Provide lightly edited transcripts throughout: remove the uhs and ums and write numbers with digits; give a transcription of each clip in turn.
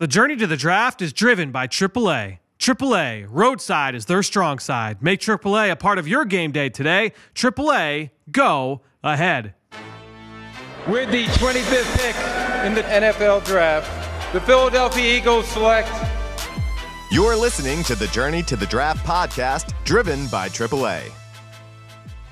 The journey to the draft is driven by AAA. AAA, roadside is their strong side. Make AAA a part of your game day today. AAA, go ahead. With the 25th pick in the NFL Draft, the Philadelphia Eagles select. You're listening to the Journey to the Draft podcast, driven by AAA.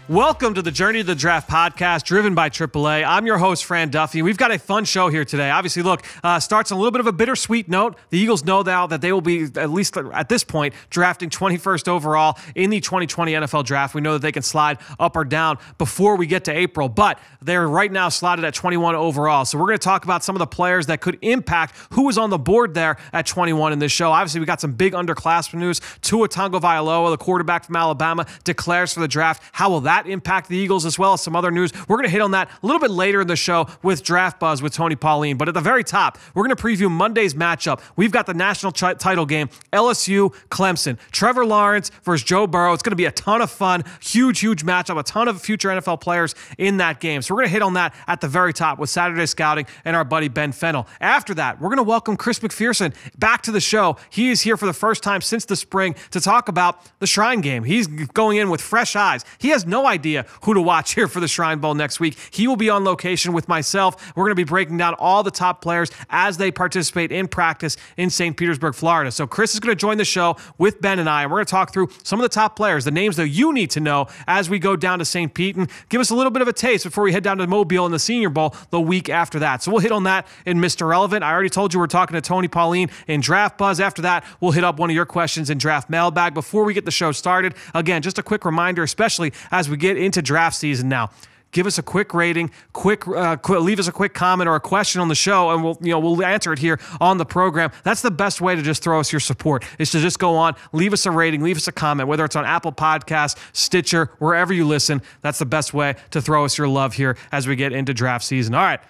Welcome to the Journey to the Draft podcast, driven by AAA. I'm your host, Fran Duffy. We've got a fun show here today. Obviously, look, starts on a little bit of a bittersweet note. The Eagles know now that they will be, at least at this point, drafting 21st overall in the 2020 NFL Draft. We know that they can slide up or down before we get to April, but they're right now slotted at 21 overall. So we're going to talk about some of the players that could impact who was on the board there at 21 in this show. Obviously, we got some big underclassmen news. Tua Tagovailoa, the quarterback from Alabama, declares for the draft. How will that impact the Eagles, as well as some other news? We're going to hit on that a little bit later in the show with Draft Buzz with Tony Pauline. But at the very top, we're going to preview Monday's matchup. We've got the national title game, LSU Clemson. Trevor Lawrence versus Joe Burrow. It's going to be a ton of fun. Huge matchup. A ton of future NFL players in that game. So we're going to hit on that at the very top with Saturday Scouting and our buddy Ben Fennell. After that, we're going to welcome Chris McPherson back to the show. He is here for the first time since the spring to talk about the Shrine Game. He's going in with fresh eyes. He has no idea who to watch here for the Shrine Bowl next week. He will be on location with myself. We're going to be breaking down all the top players as they participate in practice in St. Petersburg, Florida. So Chris is going to join the show with Ben and I, and we're going to talk through some of the top players, the names that you need to know as we go down to St. Pete and give us a little bit of a taste before we head down to Mobile in the Senior Bowl the week after that. So we'll hit on that in Mr. Relevant. I already told you we're talking to Tony Pauline in Draft Buzz. After that, we'll hit up one of your questions in Draft Mailbag. Before we get the show started, again, just a quick reminder, especially as we get into draft season now. Give us a quick rating, leave us a quick comment or a question on the show, and we'll answer it here on the program. That's the best way to just throw us your support, is to just go on, leave us a rating, leave us a comment, whether it's on Apple Podcasts, Stitcher, wherever you listen. That's the best way to throw us your love here as we get into draft season. All right,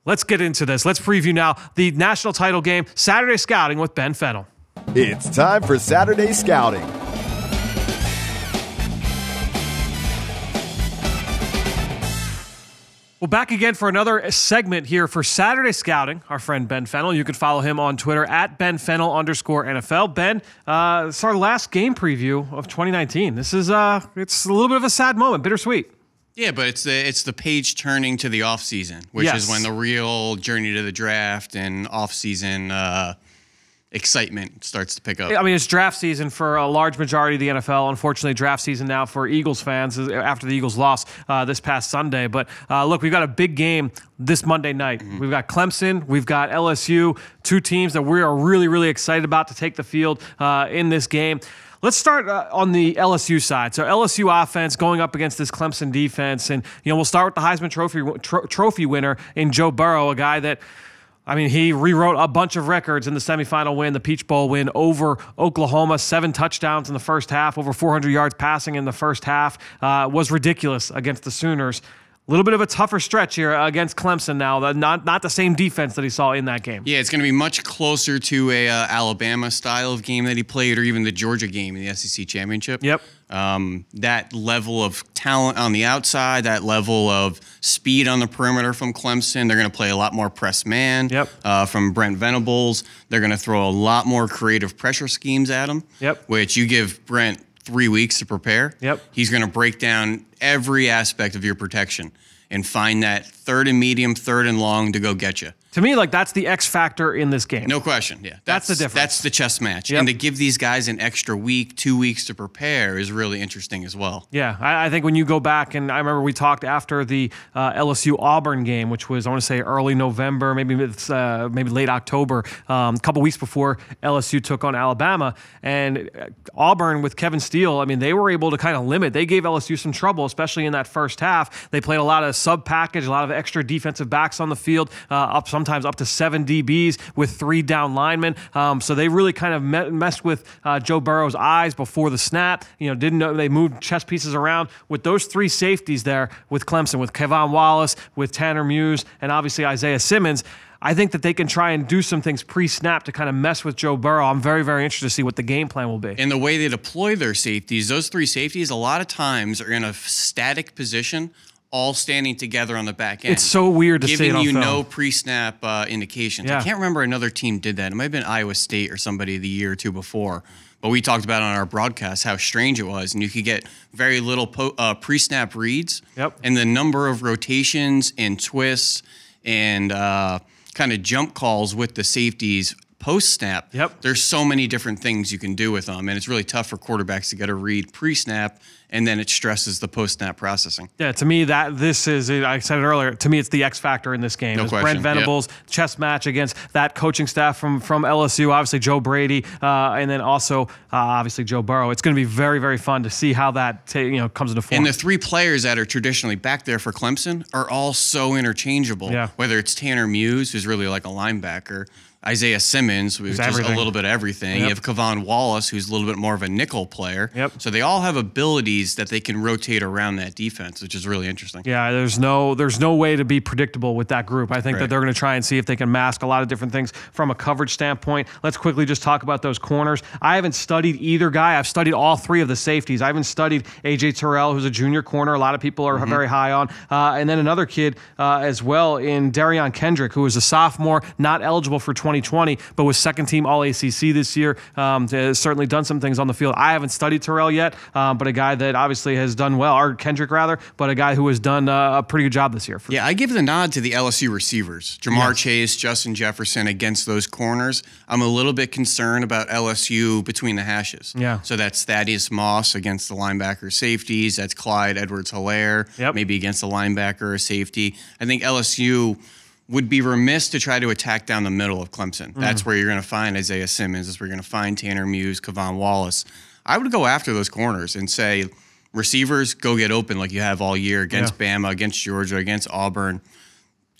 let's get into this. Let's preview now the national title game, Saturday Scouting with Ben Fennell. It's time for Saturday Scouting. Well, back again for another segment here for Saturday Scouting. Our friend Ben Fennell. You can follow him on Twitter at BenFennell_NFL. Ben, it's our last game preview of 2019. This is it's a little bit of a sad moment, bittersweet. Yeah, but it's the page turning to the off season, which is when the real journey to the draft and off season excitement starts to pick up. I mean, it's draft season for a large majority of the NFL. Unfortunately, draft season now for Eagles fans after the Eagles lost this past Sunday. But look, we've got a big game this Monday night. Mm-hmm. We've got Clemson. We've got LSU, two teams that we are really excited about to take the field in this game. Let's start on the LSU side. So LSU offense going up against this Clemson defense. And, we'll start with the Heisman Trophy winner in Joe Burrow, a guy that, he rewrote a bunch of records in the semifinal win, the Peach Bowl win over Oklahoma, 7 touchdowns in the first half, over 400 yards passing in the first half, was ridiculous against the Sooners. A little bit of a tougher stretch here against Clemson now. Not the same defense that he saw in that game. Yeah, it's going to be much closer to a Alabama style of game that he played, or even the Georgia game in the SEC Championship. Yep. That level of talent on the outside, that level of speed on the perimeter from Clemson. They're going to play a lot more press man from Brent Venables. They're going to throw a lot more creative pressure schemes at him, which you give Brent 3 weeks to prepare. He's going to break down every aspect of your protection and find that third and medium, third and long to go get you. To me, that's the X factor in this game. No question, yeah. That's the difference. That's the chess match. And to give these guys an extra week, 2 weeks to prepare is really interesting as well. Yeah, I think when you go back, and I remember we talked after the LSU Auburn game, which was, I want to say, early November, maybe late October, a couple weeks before LSU took on Alabama. And Auburn with Kevin Steele, they were able to kind of limit. They gave LSU some trouble, especially in that first half. They played a lot of sub-package, a lot of extra defensive backs on the field, sometimes up to 7 DBs with 3 down linemen. So they really kind of messed with Joe Burrow's eyes before the snap. Didn't know they moved chess pieces around with those 3 safeties there with Clemson, with Kevon Wallace, with Tanner Muse, and obviously Isaiah Simmons. I think that they can try and do some things pre-snap to kind of mess with Joe Burrow. I'm very, very interested to see what the game plan will be. And the way they deploy their safeties, those 3 safeties, a lot of times are in a static position all standing together on the back end. It's so weird to see it on giving you film. no pre-snap indications. Yeah. I can't remember another team did that. It might have been Iowa State or somebody the year or two before. But we talked about on our broadcast how strange it was, and you could get very little pre-snap reads. Yep. And the number of rotations and twists and kind of jump calls with the safeties post-snap. Yep. There's so many different things you can do with them, and it's really tough for quarterbacks to get a read pre-snap, and then it stresses the post-snap processing. Yeah, to me, this is, I said it earlier, to me, it's the X factor in this game. No It's question. Brent Venables' chess match against that coaching staff from LSU, obviously Joe Brady, and then also, obviously, Joe Burrow. It's going to be very, very fun to see how that comes into form. And the three players that are traditionally back there for Clemson are all so interchangeable. Yeah. Whether it's Tanner Muse, who's really like a linebacker, Isaiah Simmons, which is a little bit of everything. Yep. You have Kevon Wallace, who's a little bit more of a nickel player. Yep. So they all have abilities that they can rotate around that defense, which is really interesting. Yeah, there's no way to be predictable with that group. I think that they're going to try and see if they can mask a lot of different things from a coverage standpoint. Let's quickly just talk about those corners. I haven't studied either guy. I've studied all three of the safeties. I haven't studied A.J. Terrell, who's a junior corner. A lot of people are very high on. And then another kid as well in Darion Kendrick, who is a sophomore, not eligible for 2020, but was second-team All-ACC this year. Has certainly done some things on the field. I haven't studied Terrell yet, but a guy that obviously has done well, or Kendrick rather, but a guy who has done a pretty good job this year. Yeah, I give the nod to the LSU receivers. Jamar Chase, Justin Jefferson against those corners. I'm a little bit concerned about LSU between the hashes. Yeah. So that's Thaddeus Moss against the linebacker safeties. That's Clyde Edwards-Helaire, maybe against the linebacker or safety. I think LSU would be remiss to try to attack down the middle of Clemson. That's where you're going to find Isaiah Simmons. That's where you're going to find Tanner Muse, Kevon Wallace. I would go after those corners and say, receivers, go get open like you have all year against Bama, against Georgia, against Auburn.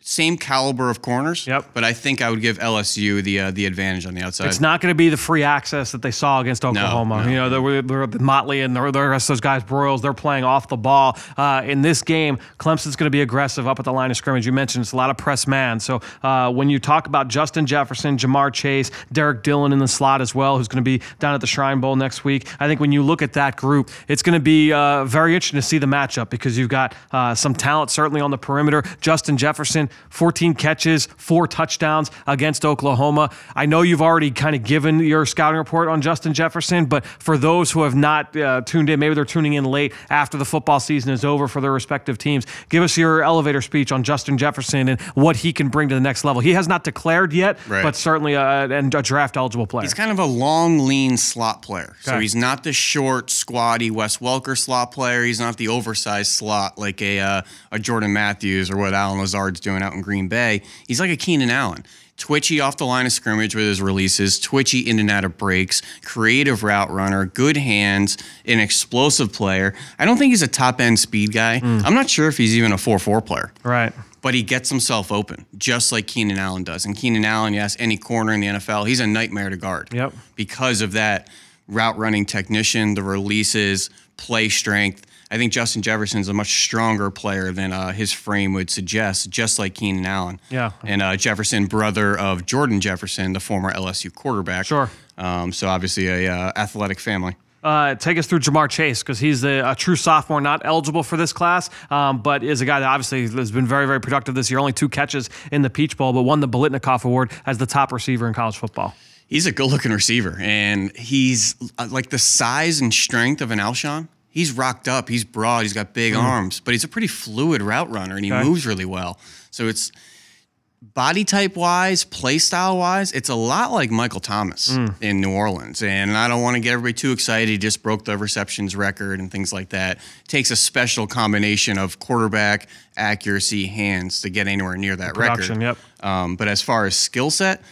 Same caliber of corners, but I think I would give LSU the advantage on the outside. It's not going to be the free access that they saw against Oklahoma. No. The Motley and the rest of those guys, Broyles, they're playing off the ball. In this game, Clemson's going to be aggressive up at the line of scrimmage. You mentioned it's a lot of press man. So when you talk about Justin Jefferson, Jamar Chase, Derek Dillon in the slot as well, who's going to be down at the Shrine Bowl next week, I think when you look at that group, it's going to be very interesting to see the matchup because you've got some talent certainly on the perimeter. Justin Jefferson, 14 catches, 4 touchdowns against Oklahoma. I know you've already kind of given your scouting report on Justin Jefferson, but for those who have not tuned in, maybe they're tuning in late after the football season is over for their respective teams, give us your elevator speech on Justin Jefferson and what he can bring to the next level. He has not declared yet, but certainly a draft-eligible player. He's kind of a long, lean slot player. So he's not the short, squatty Wes Welker slot player. He's not the oversized slot like a Jordan Matthews or what Alan Lazard's doing out in Green Bay. He's like a Keenan Allen. Twitchy off the line of scrimmage with his releases, twitchy in and out of breaks, creative route runner, good hands, an explosive player. I don't think he's a top-end speed guy. I'm not sure if he's even a 4-4 player. Right. But he gets himself open, just like Keenan Allen does. And Keenan Allen, you ask any corner in the NFL, he's a nightmare to guard. Yep. Because of that route running technician, the releases, play strength. I think Justin Jefferson's a much stronger player than his frame would suggest, just like Keenan Allen. Yeah. And Jefferson, brother of Jordan Jefferson, the former LSU quarterback. Sure. So obviously a athletic family. Take us through Jamar Chase because he's a true sophomore, not eligible for this class, but is a guy that obviously has been very, very productive this year. Only 2 catches in the Peach Bowl, but won the Biletnikoff Award as the top receiver in college football. He's a good-looking receiver, and he's like the size and strength of an Alshon. He's rocked up. He's broad. He's got big arms, but he's a pretty fluid route runner, and he moves really well. So it's body type-wise, play style-wise, it's a lot like Michael Thomas in New Orleans. And I don't want to get everybody too excited. He just broke the receptions record and things like that. It takes a special combination of quarterback, accuracy, hands to get anywhere near that record. Yep. But as far as skill set,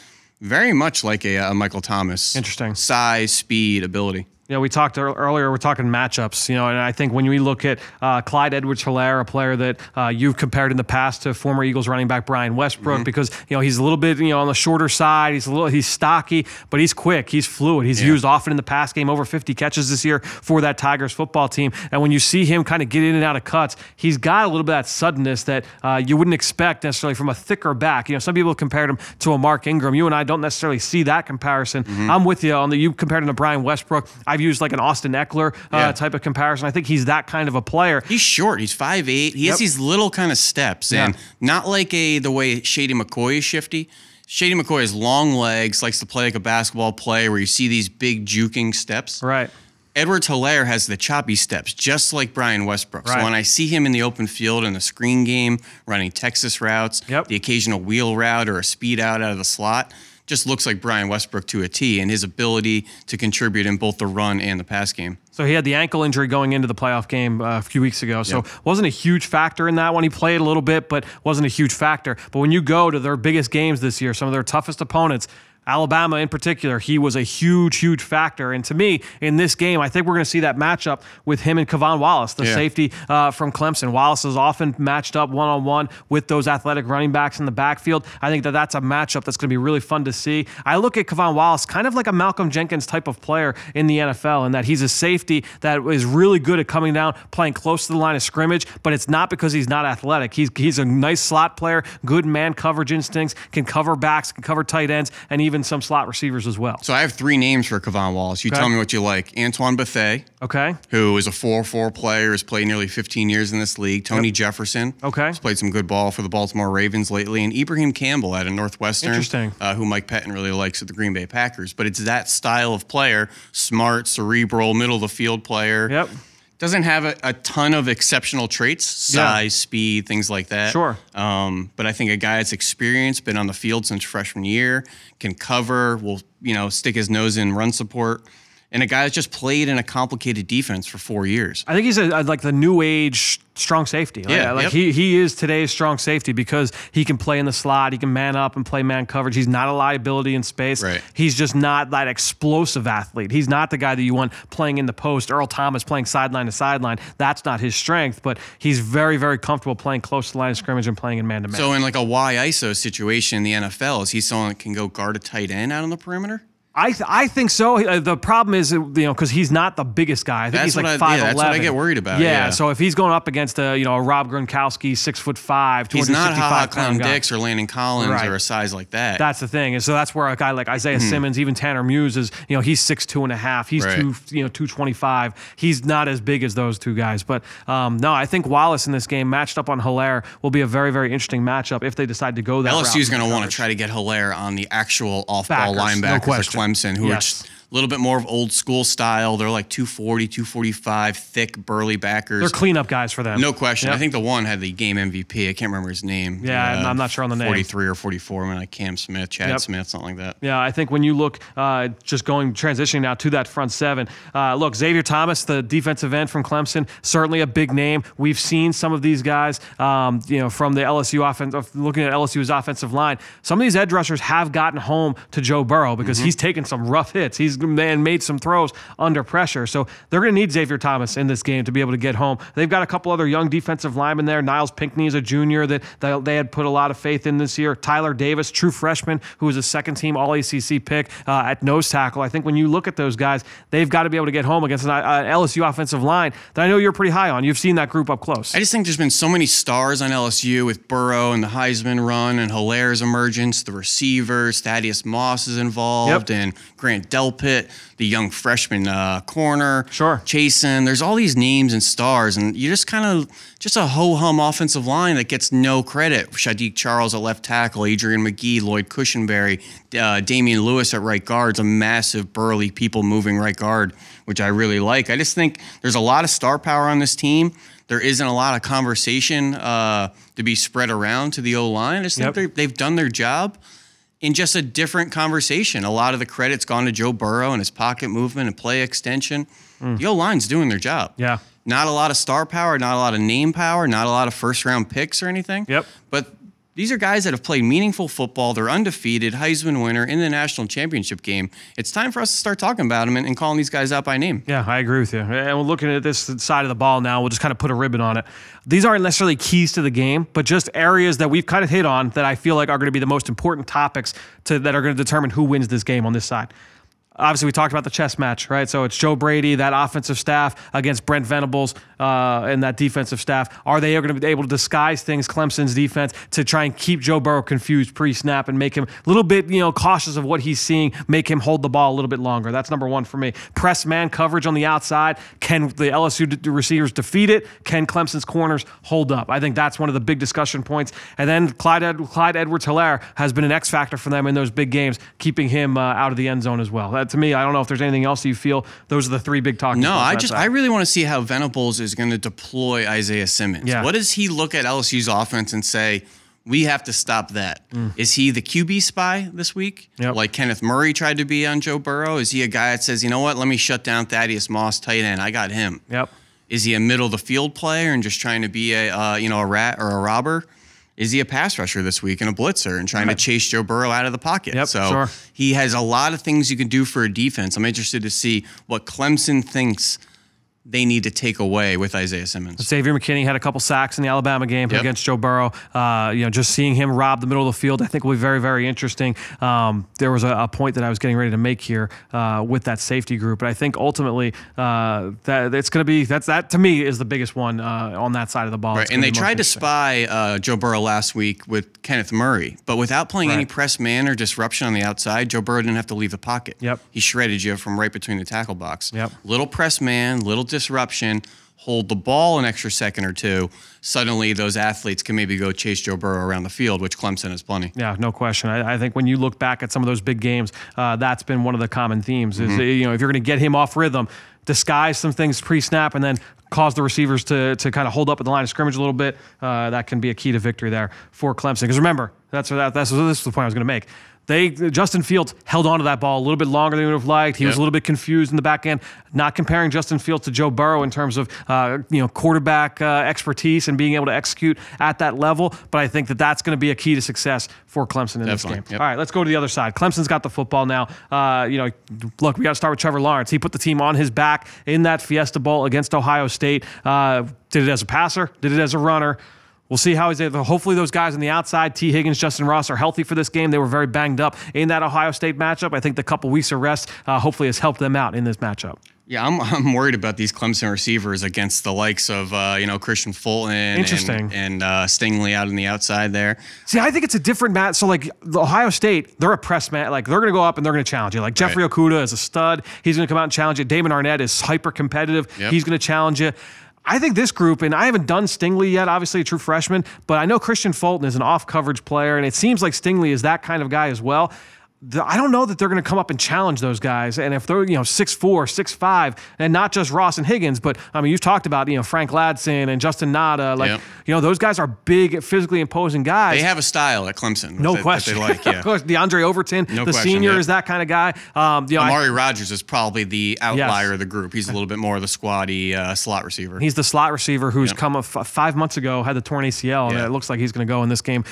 very much like a Michael Thomas. Interesting. Size, speed, ability. We talked earlier, we're talking matchups, and I think when we look at Clyde Edwards-Helaire, a player that you've compared in the past to former Eagles running back Brian Westbrook, because, he's a little bit, on the shorter side, he's stocky, but he's quick, he's fluid, he's used often in the pass game, over 50 catches this year for that Tigers football team, and when you see him kind of get in and out of cuts, he's got a little bit of that suddenness that you wouldn't expect necessarily from a thicker back. Some people have compared him to a Mark Ingram. You and I don't necessarily see that comparison. I'm with you on you compared him to Brian Westbrook. I've used like an Austin Eckler type of comparison. I think he's that kind of a player. He's short. He's 5'8". He has these little kind of steps, and not like the way Shady McCoy is shifty. Shady McCoy has long legs, likes to play like a basketball player where you see these big juking steps. Right. Edwards-Helaire has the choppy steps, just like Brian Westbrook. Right. So when I see him in the open field in the screen game, running Texas routes, the occasional wheel route or a speed out of the slot, just looks like Brian Westbrook to a T, and his ability to contribute in both the run and the pass game. So he had the ankle injury going into the playoff game a few weeks ago. So wasn't a huge factor in that one. He played a little bit, but wasn't a huge factor. But when you go to their biggest games this year, some of their toughest opponents, Alabama in particular, he was a huge, huge factor. And to me, in this game, I think we're going to see that matchup with him and Kavon Wallace, the safety from Clemson. Wallace is often matched up one-on-one with those athletic running backs in the backfield. I think that that's a matchup that's going to be really fun to see. I look at Kavon Wallace kind of like a Malcolm Jenkins type of player in the NFL, in that he's a safety that is really good at coming down, playing close to the line of scrimmage, but it's not because he's not athletic. He's a nice slot player, good man coverage instincts, can cover backs, can cover tight ends, and even some slot receivers as well. So I have 3 names for Kavon Wallace. You tell me what you like. Antoine Bethea, who is a 4-4 player, has played nearly 15 years in this league. Tony Jefferson, has played some good ball for the Baltimore Ravens lately. And Ibrahim Campbell out of Northwestern, who Mike Pettin really likes at the Green Bay Packers. But it's that style of player, smart, cerebral, middle-of-the-field player. Doesn't have a ton of exceptional traits, size, speed, things like that. But I think a guy that's experienced, been on the field since freshman year, can cover, will stick his nose in run support, and a guy that's just played in a complicated defense for 4 years. I think he's like the new age strong safety. He is today's strong safety because he can play in the slot, he can man up and play man coverage. He's not a liability in space. He's just not that explosive athlete. He's not the guy that you want playing in the post. Earl Thomas playing sideline to sideline. That's not his strength, but he's very, very comfortable playing close to the line of scrimmage and playing in man-to-man. So in like a Y ISO situation in the NFL, is he someone that can go guard a tight end out on the perimeter? I think so. The problem is, because he's not the biggest guy. I think he's like 5'11". That's what I get worried about. Yeah. So if he's going up against a Rob Gronkowski, 6'5", he's not Ha Clown Dix or Landon Collins or a size like that. That's the thing. And so that's where a guy like Isaiah Simmons, even Tanner Muse is. He's 6'2.5". He's 225. He's not as big as those two guys. But no, I think Wallace in this game matched up on Helaire will be a very, very interesting matchup if they decide to go that route. LSU is going to want to try to get Helaire on the actual off-ball linebacker for Clemson, who are just a little bit more of old school style. They're like 240, 245, thick, burly backers. They're cleanup guys for them. No question. I think the one had the game MVP. I can't remember his name. Yeah, I'm not sure on the name. 43 or 44, like Cam Smith, Chad Smith, something like that. Yeah, I think when you look, transitioning now to that front seven, look, Xavier Thomas, the defensive end from Clemson, certainly a big name. We've seen some of these guys, from the LSU offense, looking at LSU's offensive line. Some of these edge rushers have gotten home to Joe Burrow because he's taken some rough hits. He's made some throws under pressure. So they're going to need Xavier Thomas in this game to be able to get home. They've got a couple other young defensive linemen there. Niles Pinckney is a junior that they had put a lot of faith in this year. Tyler Davis, true freshman, who was a second-team All-ACC pick at nose tackle. I think when you look at those guys, they've got to be able to get home against an LSU offensive line that I know you're pretty high on. You've seen that group up close. I just think there's been so many stars on LSU with Burrow and the Heisman run and Hilaire's emergence, the receivers, Thaddeus Moss is involved, and Grant Delpit, the young freshman corner, Chasen. There's all these names and stars, and you just kind of a ho-hum offensive line that gets no credit. Shadiq Charles at left tackle, Adrian McGee, Lloyd Cushenberry, Damian Lewis at right guard's a massive, burly, people-moving right guard, which I really like. I just think there's a lot of star power on this team. There isn't a lot of conversation to be spread around to the O-line. I just think they've done their job in just a different conversation. A lot of the credit's gone to Joe Burrow and his pocket movement and play extension. The O-line's doing their job. Not a lot of star power, not a lot of name power, not a lot of first-round picks or anything. But these are guys that have played meaningful football. They're undefeated, Heisman winner in the national championship game. It's time for us to start talking about them and calling these guys out by name. Yeah, I agree with you. And we're looking at this side of the ball now. We'll just kind of put a ribbon on it. These aren't necessarily keys to the game, but just areas that we've kind of hit on that I feel like are going to be the most important topics that are going to determine who wins this game on this side. Obviously, we talked about the chess match, right? So it's Joe Brady, that offensive staff, against Brent Venables and that defensive staff. Are they going to be able to disguise things, Clemson's defense, to try and keep Joe Burrow confused pre-snap and make him a little bit, cautious of what he's seeing, make him hold the ball a little bit longer? That's number one for me. Press man coverage on the outside. Can the LSU receivers defeat it? Can Clemson's corners hold up? I think that's one of the big discussion points. And then Clyde Edwards-Helaire has been an X factor for them in those big games, keeping him out of the end zone as well. To me, I don't know if there's anything else you feel. Those are the three big talking points. I really want to see how Venables is going to deploy Isaiah Simmons. Yeah. What does he look at LSU's offense and say, we have to stop that? Is he the QB spy this week? Yep. Like Kenneth Murray tried to be on Joe Burrow? Is he a guy that says, you know what, let me shut down Thaddeus Moss, tight end. I got him. Yep. Is he a middle of the field player and just trying to be a rat or a robber? Is he a pass rusher this week and a blitzer and trying to chase Joe Burrow out of the pocket? Yep, so sure. He has a lot of things you can do for a defense. I'm interested to see what Clemson thinks they need to take away with Isaiah Simmons. Xavier McKinney had a couple sacks in the Alabama game against Joe Burrow. Just seeing him rob the middle of the field, I think will be very, very interesting. There was a point that I was getting ready to make here with that safety group, but I think ultimately that it's going to be that to me is the biggest one on that side of the ball. Right, and they tried to spy Joe Burrow last week with Kenneth Murray, but without playing any press man or disruption on the outside, Joe Burrow didn't have to leave the pocket. Yep. He shredded you from right between the tackle box. Yep. Little press man, little disruption, hold the ball an extra second or two, suddenly those athletes can maybe go chase Joe Burrow around the field, which Clemson has plenty. Yeah, no question. I think when you look back at some of those big games, that's been one of the common themes is, if you're going to get him off rhythm, disguise some things pre-snap and then cause the receivers to kind of hold up at the line of scrimmage a little bit. That can be a key to victory there for Clemson. Because remember, this is the point I was going to make. Justin Fields held on to that ball a little bit longer than we would have liked. He was a little bit confused in the back end. Not comparing Justin Fields to Joe Burrow in terms of quarterback expertise and being able to execute at that level, but I think that's going to be a key to success for Clemson in this game. Yep. All right, let's go to the other side. Clemson's got the football now. Look, we got to start with Trevor Lawrence. He put the team on his back in that Fiesta Bowl against Ohio State. Did it as a passer, did it as a runner. We'll see how he's able. Hopefully those guys on the outside, T. Higgins, Justin Ross, are healthy for this game. They were very banged up in that Ohio State matchup. I think the couple weeks of rest hopefully has helped them out in this matchup. Yeah, I'm worried about these Clemson receivers against the likes of Christian Fulton and Stingley out on the outside there. See, I think it's a different match. So like the Ohio State, they're a press man. Like they're going to go up and they're going to challenge you. Like Jeffrey Okudah is a stud. He's going to come out and challenge you. Damon Arnett is hyper competitive. Yep. He's going to challenge you. I think this group, and I haven't done Stingley yet, obviously a true freshman, but I know Christian Fulton is an off-coverage player, and it seems like Stingley is that kind of guy as well. I don't know that they're going to come up and challenge those guys. And if they're 6'4", 6'5", and not just Ross and Higgins, but I mean, you've talked about Frank Ladson and Justin Nada. Those guys are big, physically imposing guys. They have a style at Clemson. No question. That they like, yeah. Of course, DeAndre Overton, senior, is that kind of guy. Amari Rodgers is probably the outlier of the group. He's a little bit more of the squatty slot receiver. He's the slot receiver who's come 5 months ago, had the torn ACL, and it looks like he's going to go in this game,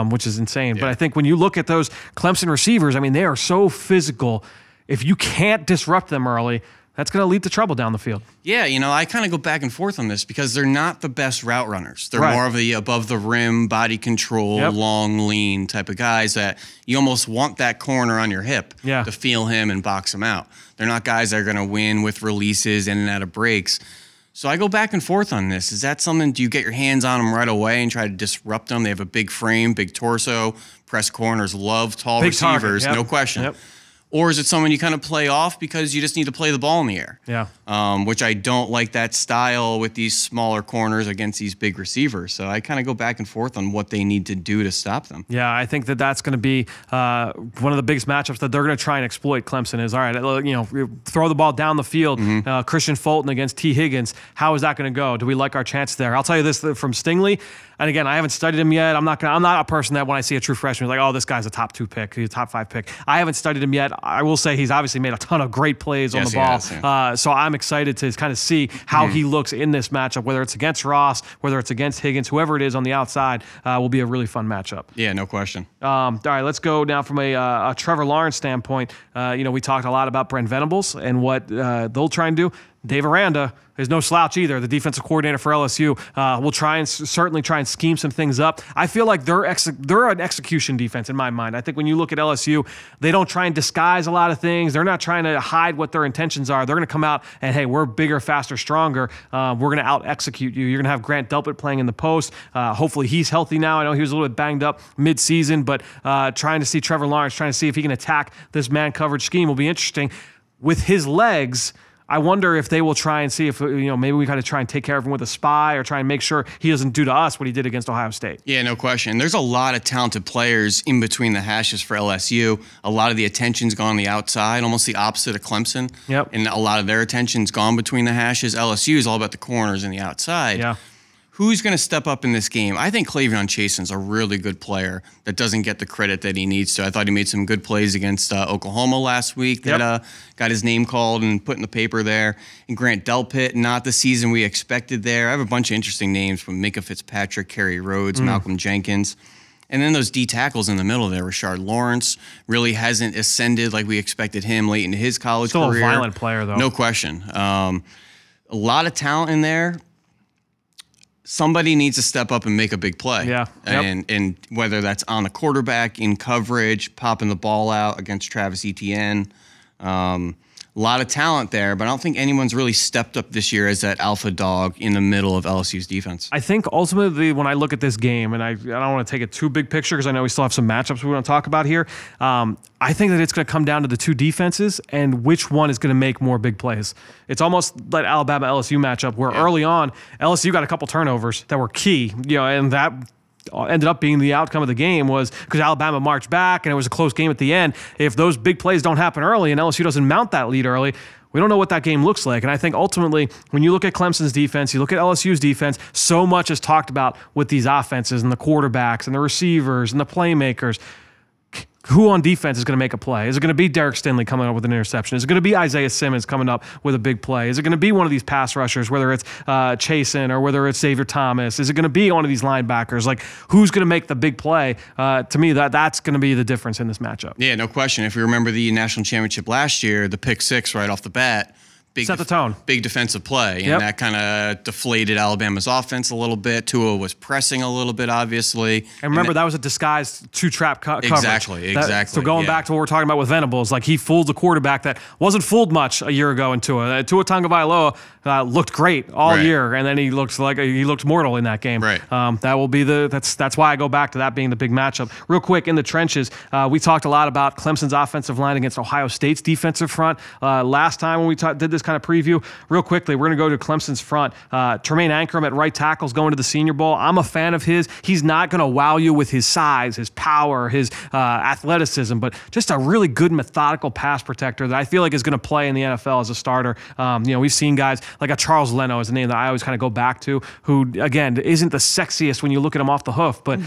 which is insane. Yeah. But I think when you look at those Clemson receivers, I mean, they are so physical. If you can't disrupt them early, that's going to lead to trouble down the field. Yeah, I kind of go back and forth on this because they're not the best route runners. They're more of the above-the-rim, body control, long, lean type of guys that you almost want that corner on your hip to feel him and box him out. They're not guys that are going to win with releases in and out of breaks. So I go back and forth on this. Is that something, do you get your hands on them right away and try to disrupt them? They have a big frame, big torso. Press corners love tall big receivers, no question. Yep. Or is it someone you kind of play off because you just need to play the ball in the air? Yeah. Which I don't like that style with these smaller corners against these big receivers. So I kind of go back and forth on what they need to do to stop them. Yeah, I think that's going to be one of the biggest matchups that they're going to try and exploit. Clemson is, all right, throw the ball down the field. Christian Fulton against T. Higgins. How is that going to go? Do we like our chances there? I'll tell you this from Stingley. And again, I haven't studied him yet. I'm not a person that when I see a true freshman, like, oh, this guy's a top 2 pick, he's a top 5 pick. I haven't studied him yet. I will say he's obviously made a ton of great plays on the ball. So I'm excited to kind of see how he looks in this matchup, whether it's against Ross, whether it's against Higgins, whoever it is on the outside, will be a really fun matchup. Yeah, no question. All right, let's go now from a Trevor Lawrence standpoint. We talked a lot about Brent Venables and what they'll try and do. Dave Aranda is no slouch either. The defensive coordinator for LSU will certainly try and scheme some things up. I feel like they're an execution defense in my mind. I think when you look at LSU, they don't try and disguise a lot of things. They're not trying to hide what their intentions are. They're going to come out and, hey, we're bigger, faster, stronger. We're going to out-execute you. You're going to have Grant Delpit playing in the post. Hopefully he's healthy now. I know he was a little bit banged up mid-season, but trying to see Trevor Lawrence, trying to see if he can attack this man coverage scheme will be interesting. With his legs, I wonder if they will try and see if, maybe we got to try and take care of him with a spy or try and make sure he doesn't do to us what he did against Ohio State. Yeah, no question. There's a lot of talented players in between the hashes for LSU. A lot of the attention's gone on the outside, almost the opposite of Clemson. Yep. And a lot of their attention's gone between the hashes. LSU is all about the corners and the outside. Yeah. Who's going to step up in this game? I think Clavion Chasen's a really good player that doesn't get the credit that he needs to. I thought he made some good plays against Oklahoma last week that got his name called and put in the paper there. And Grant Delpit, not the season we expected there. I have a bunch of interesting names from Minka Fitzpatrick, Kerry Rhodes, Malcolm Jenkins. And then those D tackles in the middle there, Rashard Lawrence really hasn't ascended like we expected him late in his college career. Still a violent player, though. No question. A lot of talent in there. Somebody needs to step up and make a big play. Yeah. Yep. And whether that's on the quarterback, in coverage, popping the ball out against Travis Etienne. A lot of talent there, but I don't think anyone's really stepped up this year as that alpha dog in the middle of LSU's defense. I think ultimately when I look at this game, and I don't want to take a too big picture because I know we still have some matchups we want to talk about here. I think that it's going to come down to the two defenses and which one is going to make more big plays. It's almost like Alabama-LSU matchup where early on, LSU got a couple turnovers that were key, and that ended up being the outcome of the game was because Alabama marched back and it was a close game at the end. If those big plays don't happen early and LSU doesn't mount that lead early, we don't know what that game looks like. And I think ultimately, when you look at Clemson's defense, you look at LSU's defense, so much is talked about with these offenses and the quarterbacks and the receivers and the playmakers. Who on defense is going to make a play? Is it going to be Derek Stinley coming up with an interception? Is it going to be Isaiah Simmons coming up with a big play? Is it going to be one of these pass rushers, whether it's Chasen or whether it's Xavier Thomas? Is it going to be one of these linebackers? Like, who's going to make the big play? To me, that's going to be the difference in this matchup. Yeah, no question. If you remember the national championship last year, the pick six right off the bat, set the tone. Big defensive play, and that kind of deflated Alabama's offense a little bit. Tua was pressing a little bit, obviously. And remember, that was a disguised two-trap coverage. Exactly. So going back to what we're talking about with Venables, like he fooled the quarterback that wasn't fooled much a year ago in Tua. Tua Tagovailoa looked great all year, and then he looked mortal in that game. Right. That will be that's why I go back to that being the big matchup. Real quick, in the trenches, we talked a lot about Clemson's offensive line against Ohio State's defensive front. Last time when we did this kind of preview, real quickly, we're going to go to Clemson's front. Tremaine Ankrum at right tackle is going to the Senior Bowl. I'm a fan of his. He's not going to wow you with his size, his power, his athleticism, but just a really good methodical pass protector that I feel like is going to play in the NFL as a starter. We've seen guys like a Charles Leno is a name that I always kind of go back to, who, again, isn't the sexiest when you look at him off the hoof, but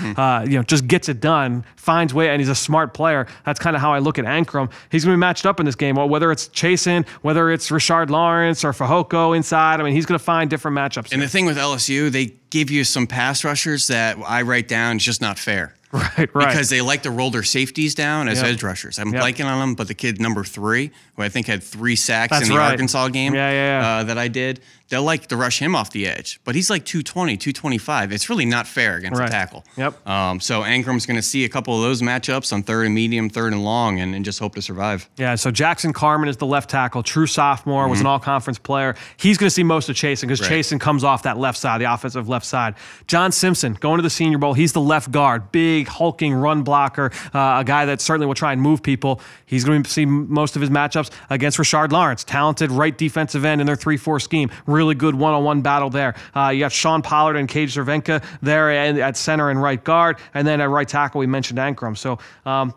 just gets it done, finds way, and he's a smart player. That's kind of how I look at Ankrum. He's going to be matched up in this game, whether it's Chasen, whether it's Rashard Lawrence or Fahoko inside. I mean, he's going to find different matchups. And the thing with LSU, they give you some pass rushers that I write down is just not fair. Right. Because they like to roll their safeties down as edge rushers. I'm blanking on them, but the kid number 3, who I think had 3 sacks in the Arkansas game that I did, they'll like to rush him off the edge. But he's like 220, 225. It's really not fair against a tackle. Yep. So Ankrum's going to see a couple of those matchups on 3rd and medium, 3rd and long, and just hope to survive. Yeah, so Jackson Carman is the left tackle, true sophomore, was an all-conference player. He's going to see most of Chasen because Chasen comes off that left side, the offensive left side. John Simpson going to the Senior Bowl. He's the left guard, big, hulking run blocker, a guy that certainly will try and move people. He's going to see most of his matchups against Rashard Lawrence, talented right defensive end in their 3-4 scheme. Really good one-on-one battle there. You got Sean Pollard and Cage Cervenka there at center and right guard, and then at right tackle we mentioned Ankrum. So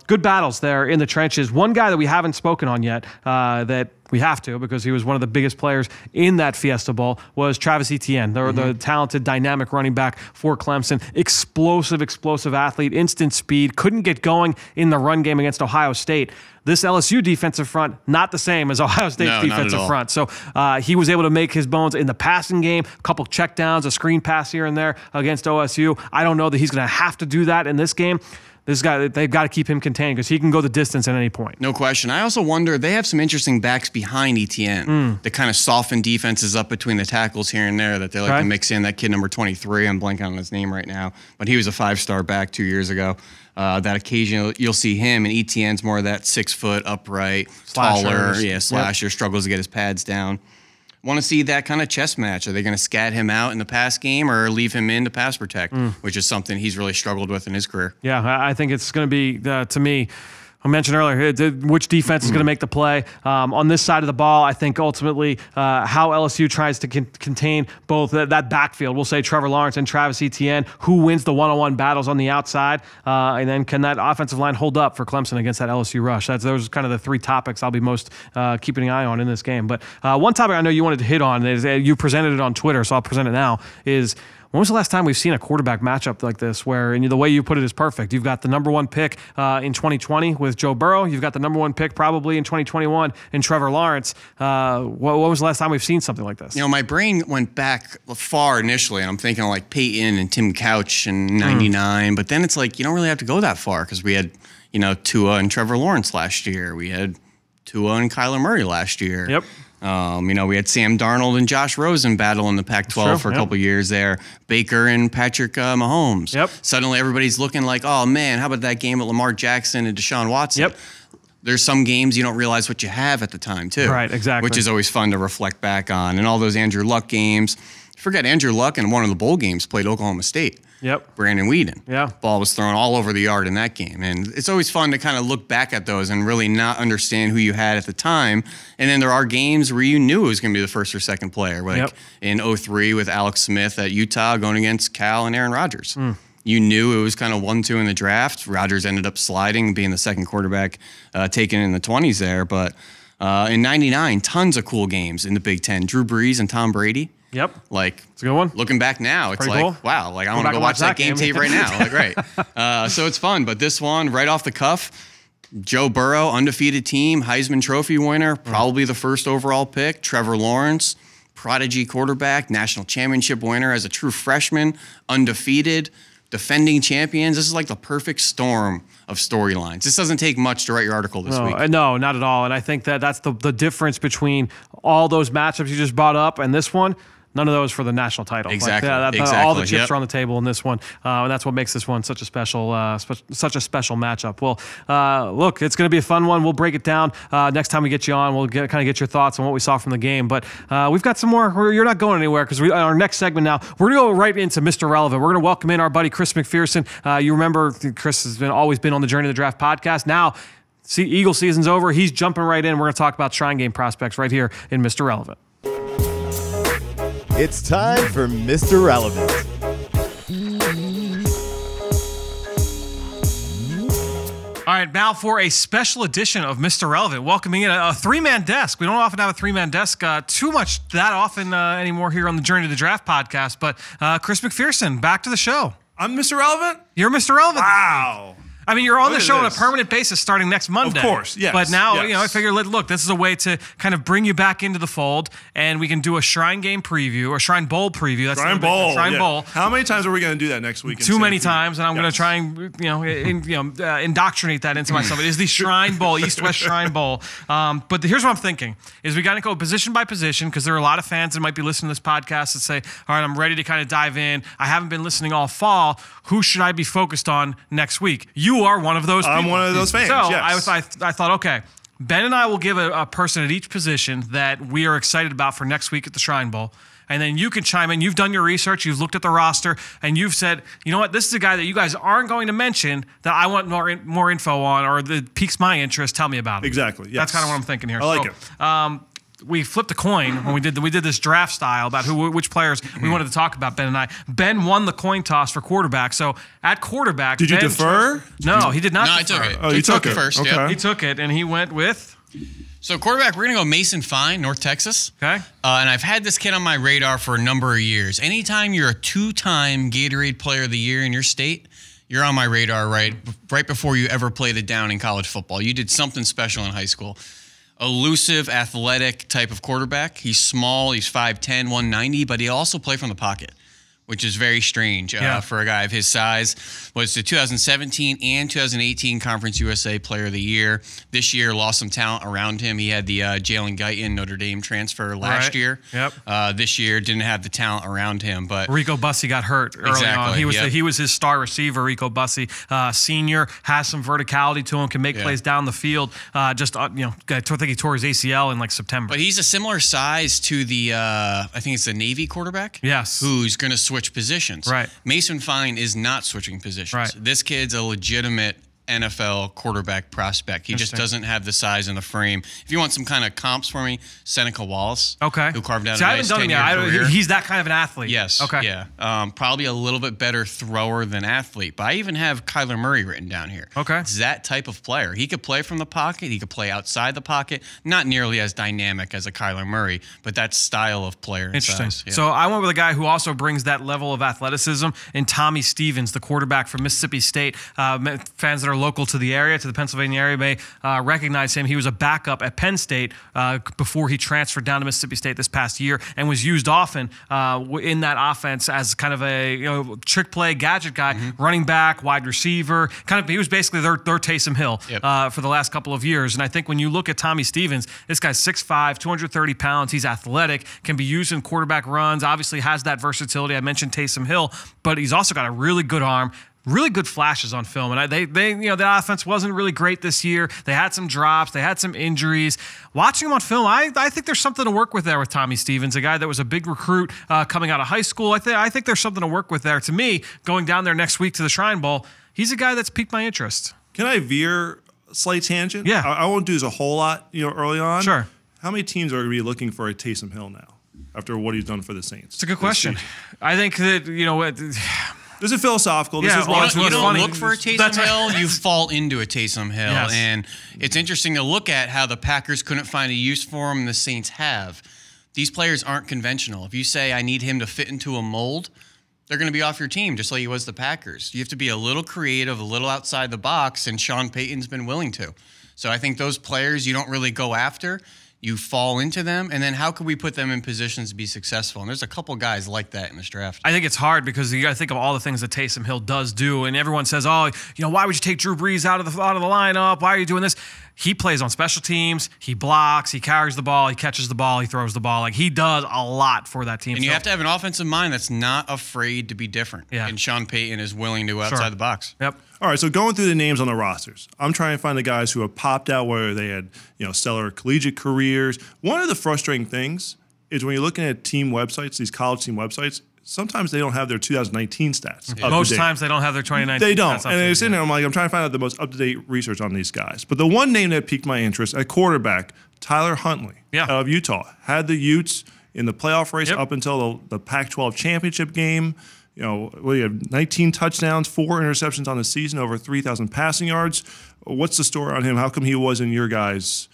good battles there in the trenches. One guy that we haven't spoken on yet that we have to because he was one of the biggest players in that Fiesta Bowl was Travis Etienne, the talented, dynamic running back for Clemson. Explosive athlete, instant speed, couldn't get going in the run game against Ohio State. This LSU defensive front, not the same as Ohio State's defensive front. So he was able to make his bones in the passing game, a couple checkdowns, a screen pass here and there against OSU. I don't know that he's going to have to do that in this game. this guy, they've got to keep him contained because he can go the distance at any point. No question. I also wonder, they have some interesting backs behind Etienne that kind of soften defenses up between the tackles here and there that they like to mix in. That kid number 23, I'm blanking on his name right now, but he was a 5-star back 2 years ago. That occasionally you'll see him, and Etienne's more of that 6 foot, upright, taller, slasher, struggles to get his pads down. Want to see that kind of chess match. Are they going to scat him out in the pass game or leave him in to pass protect, which is something he's really struggled with in his career? Yeah, I think it's going to be, to me, I mentioned earlier, which defense is going to make the play. On this side of the ball, I think ultimately how LSU tries to contain both that backfield, we'll say Trevor Lawrence and Travis Etienne, who wins the one-on-one battles on the outside, and then can that offensive line hold up for Clemson against that LSU rush? Those are kind of the 3 topics I'll be most keeping an eye on in this game. But one topic I know you wanted to hit on, is you presented it on Twitter, so I'll present it now, is when was the last time we've seen a quarterback matchup like this where, and the way you put it is perfect, you've got the number 1 pick in 2020 with Joe Burrow, you've got the number 1 pick probably in 2021 in Trevor Lawrence. What was the last time we've seen something like this? You know, my brain went back far initially, and I'm thinking like Peyton and Tim Couch in 99, but then it's like you don't really have to go that far because we had, Tua and Trevor Lawrence last year. We had Tua and Kyler Murray last year. Yep. We had Sam Darnold and Josh Rosen battle in the Pac-12 for a couple years there. Baker and Patrick Mahomes. Yep. Suddenly everybody's looking like, oh, man, how about that game with Lamar Jackson and Deshaun Watson? Yep. There's some games you don't realize what you have at the time, too. Right, exactly. Which is always fun to reflect back on. And all those Andrew Luck games. Forget Andrew Luck in one of the bowl games played Oklahoma State. Yep. Brandon Weeden. Yeah. Ball was thrown all over the yard in that game. And it's always fun to kind of look back at those and really not understand who you had at the time. And then there are games where you knew it was going to be the first or second player, like in 03 with Alex Smith at Utah going against Cal and Aaron Rodgers. You knew it was kind of 1-2 in the draft. Rodgers ended up sliding, being the second quarterback taken in the 20s there. But in 99, tons of cool games in the Big Ten. Drew Brees and Tom Brady. Yep. Like, it's a good one. Looking back now, it's pretty like, cool. wow, like I want to go watch that game tape right now. Like, right. So it's fun. But this one, right off the cuff, Joe Burrow, undefeated team, Heisman Trophy winner, probably the first overall pick. Trevor Lawrence, prodigy quarterback, national championship winner as a true freshman, undefeated, defending champions. This is like the perfect storm of storylines. This doesn't take much to write your article this week. No, not at all. And I think that's the difference between all those matchups you just brought up and this one. None of those for the national title. Exactly. Exactly. All the chips are on the table in this one, and that's what makes this one such a special matchup. Well, look, it's going to be a fun one. We'll break it down next time we get you on. We'll kind of get your thoughts on what we saw from the game. But we've got some more. You're not going anywhere because our next segment now, we're going to go right into Mr. Relevant. We're going to welcome in our buddy Chris McPherson. You remember Chris has always been on the Journey to the Draft podcast. Now, Eagle season's over. He's jumping right in. We're going to talk about Shrine Game prospects right here in Mr. Relevant. It's time for Mr. Relevant. All right, now for a special edition of Mr. Relevant, welcoming in a 3-man desk. We don't often have a 3-man desk too much that often anymore here on the Journey to the Draft podcast, but Chris McPherson, back to the show. I'm Mr. Relevant? You're Mr. Relevant. Wow. I mean, you're on the show on a permanent basis starting next Monday. Of course, yes. But now, I figure, look, this is a way to kind of bring you back into the fold, and we can do a Shrine Game preview, or Shrine Bowl preview. That's Shrine Bowl. Shrine Bowl. How many times are we going to do that next week? Too many times, and I'm going to try and indoctrinate that into myself. It is the Shrine Bowl, East-West Shrine Bowl. But here's what I'm thinking: is we got to go position by position because there are a lot of fans that might be listening to this podcast that say, "All right, I'm ready to kind of dive in. I haven't been listening all fall. Who should I be focused on next week?" You are one of those people. I'm one of those fans, so yes. I thought, okay, Ben and I will give a person at each position that we are excited about for next week at the Shrine Bowl. And then you can chime in. You've done your research. You've looked at the roster. And you've said, you know what? This is a guy that you guys aren't going to mention that I want more info on or that piques my interest. Tell me about it. Exactly. Yes. That's kind of what I'm thinking here. I like it. We flipped a coin when we did this draft style about which players we wanted to talk about, Ben and I. Ben won the coin toss for quarterback. So at quarterback, did you defer? No, he did not. No, defer. I took it. Oh, you took it first. Okay. Yeah. He took it, and he went with. So quarterback, we're going to go Mason Fine, North Texas. Okay. And I've had this kid on my radar for a number of years. Anytime you're a 2-time Gatorade Player of the Year in your state, you're on my radar right before you ever played it down in college football. You did something special in high school. Elusive, athletic type of quarterback. He's small. He's 5'10", 190, but he also play from the pocket, which is very strange for a guy of his size. Was the 2017 and 2018 Conference USA Player of the Year. This year, lost some talent around him. He had the Jalen Guyton Notre Dame transfer last year. Yep. This year, didn't have the talent around him. But Rico Bussey got hurt early on. He was his star receiver, Rico Bussey. Senior, has some verticality to him, can make plays down the field. I think he tore his ACL in like September. But he's a similar size to the, I think it's the Navy quarterback. Yes. Who's going to switch positions. Right. Mason Fine is not switching positions. Right. This kid's a legitimate NFL quarterback prospect. He just doesn't have the size and the frame. If you want some kind of comps for me, Seneca Wallace. Okay. Who carved out See, a I nice haven't done him 10-year career. He's that kind of an athlete. Yes. Okay. Yeah. Probably a little bit better thrower than athlete. But I even have Kyler Murray written down here. Okay. It's that type of player. He could play from the pocket. He could play outside the pocket. Not nearly as dynamic as a Kyler Murray, but that style of player. Interesting. Size. Yeah. So I went with a guy who also brings that level of athleticism in Tommy Stevens, the quarterback from Mississippi State. Fans that are local to the area, to the Pennsylvania area, may recognize him. He was a backup at Penn State before he transferred down to Mississippi State this past year, and was used often in that offense as kind of a trick play gadget guy, running back, wide receiver. He was basically their Taysom Hill for the last couple of years. And I think when you look at Tommy Stevens, this guy's 6'5", 230 pounds. He's athletic, can be used in quarterback runs. Obviously has that versatility. I mentioned Taysom Hill, but he's also got a really good arm. Really good flashes on film, and the offense wasn't really great this year. They had some drops, they had some injuries. Watching him on film, I think there's something to work with there with Tommy Stevens, a guy that was a big recruit coming out of high school. I think there's something to work with there. To me, going down there next week to the Shrine Bowl, he's a guy that's piqued my interest. Can I veer a slight tangent? Yeah, I won't do this a whole lot, early on. Sure. How many teams are going to be looking for a Taysom Hill now after what he's done for the Saints? It's a good question. I think that This is philosophical. This is you don't look for a Taysom Hill, you fall into a Taysom Hill. Yes. And it's interesting to look at how the Packers couldn't find a use for him and the Saints have. These players aren't conventional. If you say, I need him to fit into a mold, they're going to be off your team, just like he was the Packers. You have to be a little creative, a little outside the box, and Sean Payton's been willing to. So I think those players you don't really go after. You fall into them, and then how could we put them in positions to be successful? And there's a couple guys like that in this draft. I think it's hard because you got to think of all the things that Taysom Hill does do, and everyone says, "Oh, why would you take Drew Brees out of the lineup? Why are you doing this?" He plays on special teams. He blocks. He carries the ball. He catches the ball. He throws the ball. Like, he does a lot for that team. And you have to have an offensive mind that's not afraid to be different. Yeah. And Sean Payton is willing to go outside the box. Yep. All right, so going through the names on the rosters, I'm trying to find the guys who have popped out, whether they had stellar collegiate careers. One of the frustrating things is when you're looking at team websites, these college team websites, sometimes they don't have their 2019 stats. Yeah. Most times they don't have their 2019 They don't. stats. And they're sitting there, I'm trying to find out the most up-to-date research on these guys. But the one name that piqued my interest at quarterback, Tyler Huntley of Utah, had the Utes in the playoff race up until the Pac-12 championship game. We have 19 touchdowns, 4 interceptions on the season, over 3,000 passing yards. What's the story on him? How come he wasn't your guys'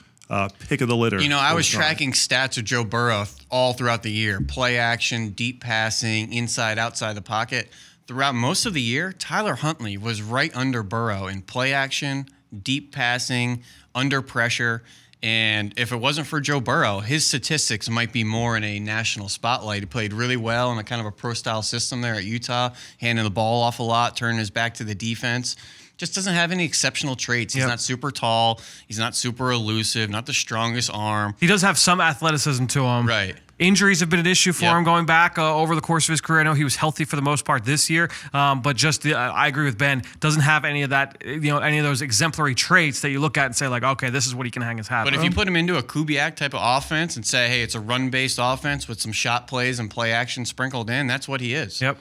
pick of the litter? I was tracking stats of Joe Burrow all throughout the year. Play action, deep passing, inside, outside the pocket. Throughout most of the year, Tyler Huntley was right under Burrow in play action, deep passing, under pressure. And if it wasn't for Joe Burrow, his statistics might be more in a national spotlight. He played really well in a kind of a pro-style system there at Utah, handing the ball off a lot, turning his back to the defense. Just doesn't have any exceptional traits. He's not super tall. He's not super elusive, not the strongest arm. He does have some athleticism to him. Right. Injuries have been an issue for him going back over the course of his career. I know he was healthy for the most part this year, but I agree with Ben. Doesn't have any of that, any of those exemplary traits that you look at and say, like, okay, this is what he can hang his hat on. But if you put him into a Kubiak type of offense and say, hey, it's a run-based offense with some shot plays and play action sprinkled in, that's what he is. Yep.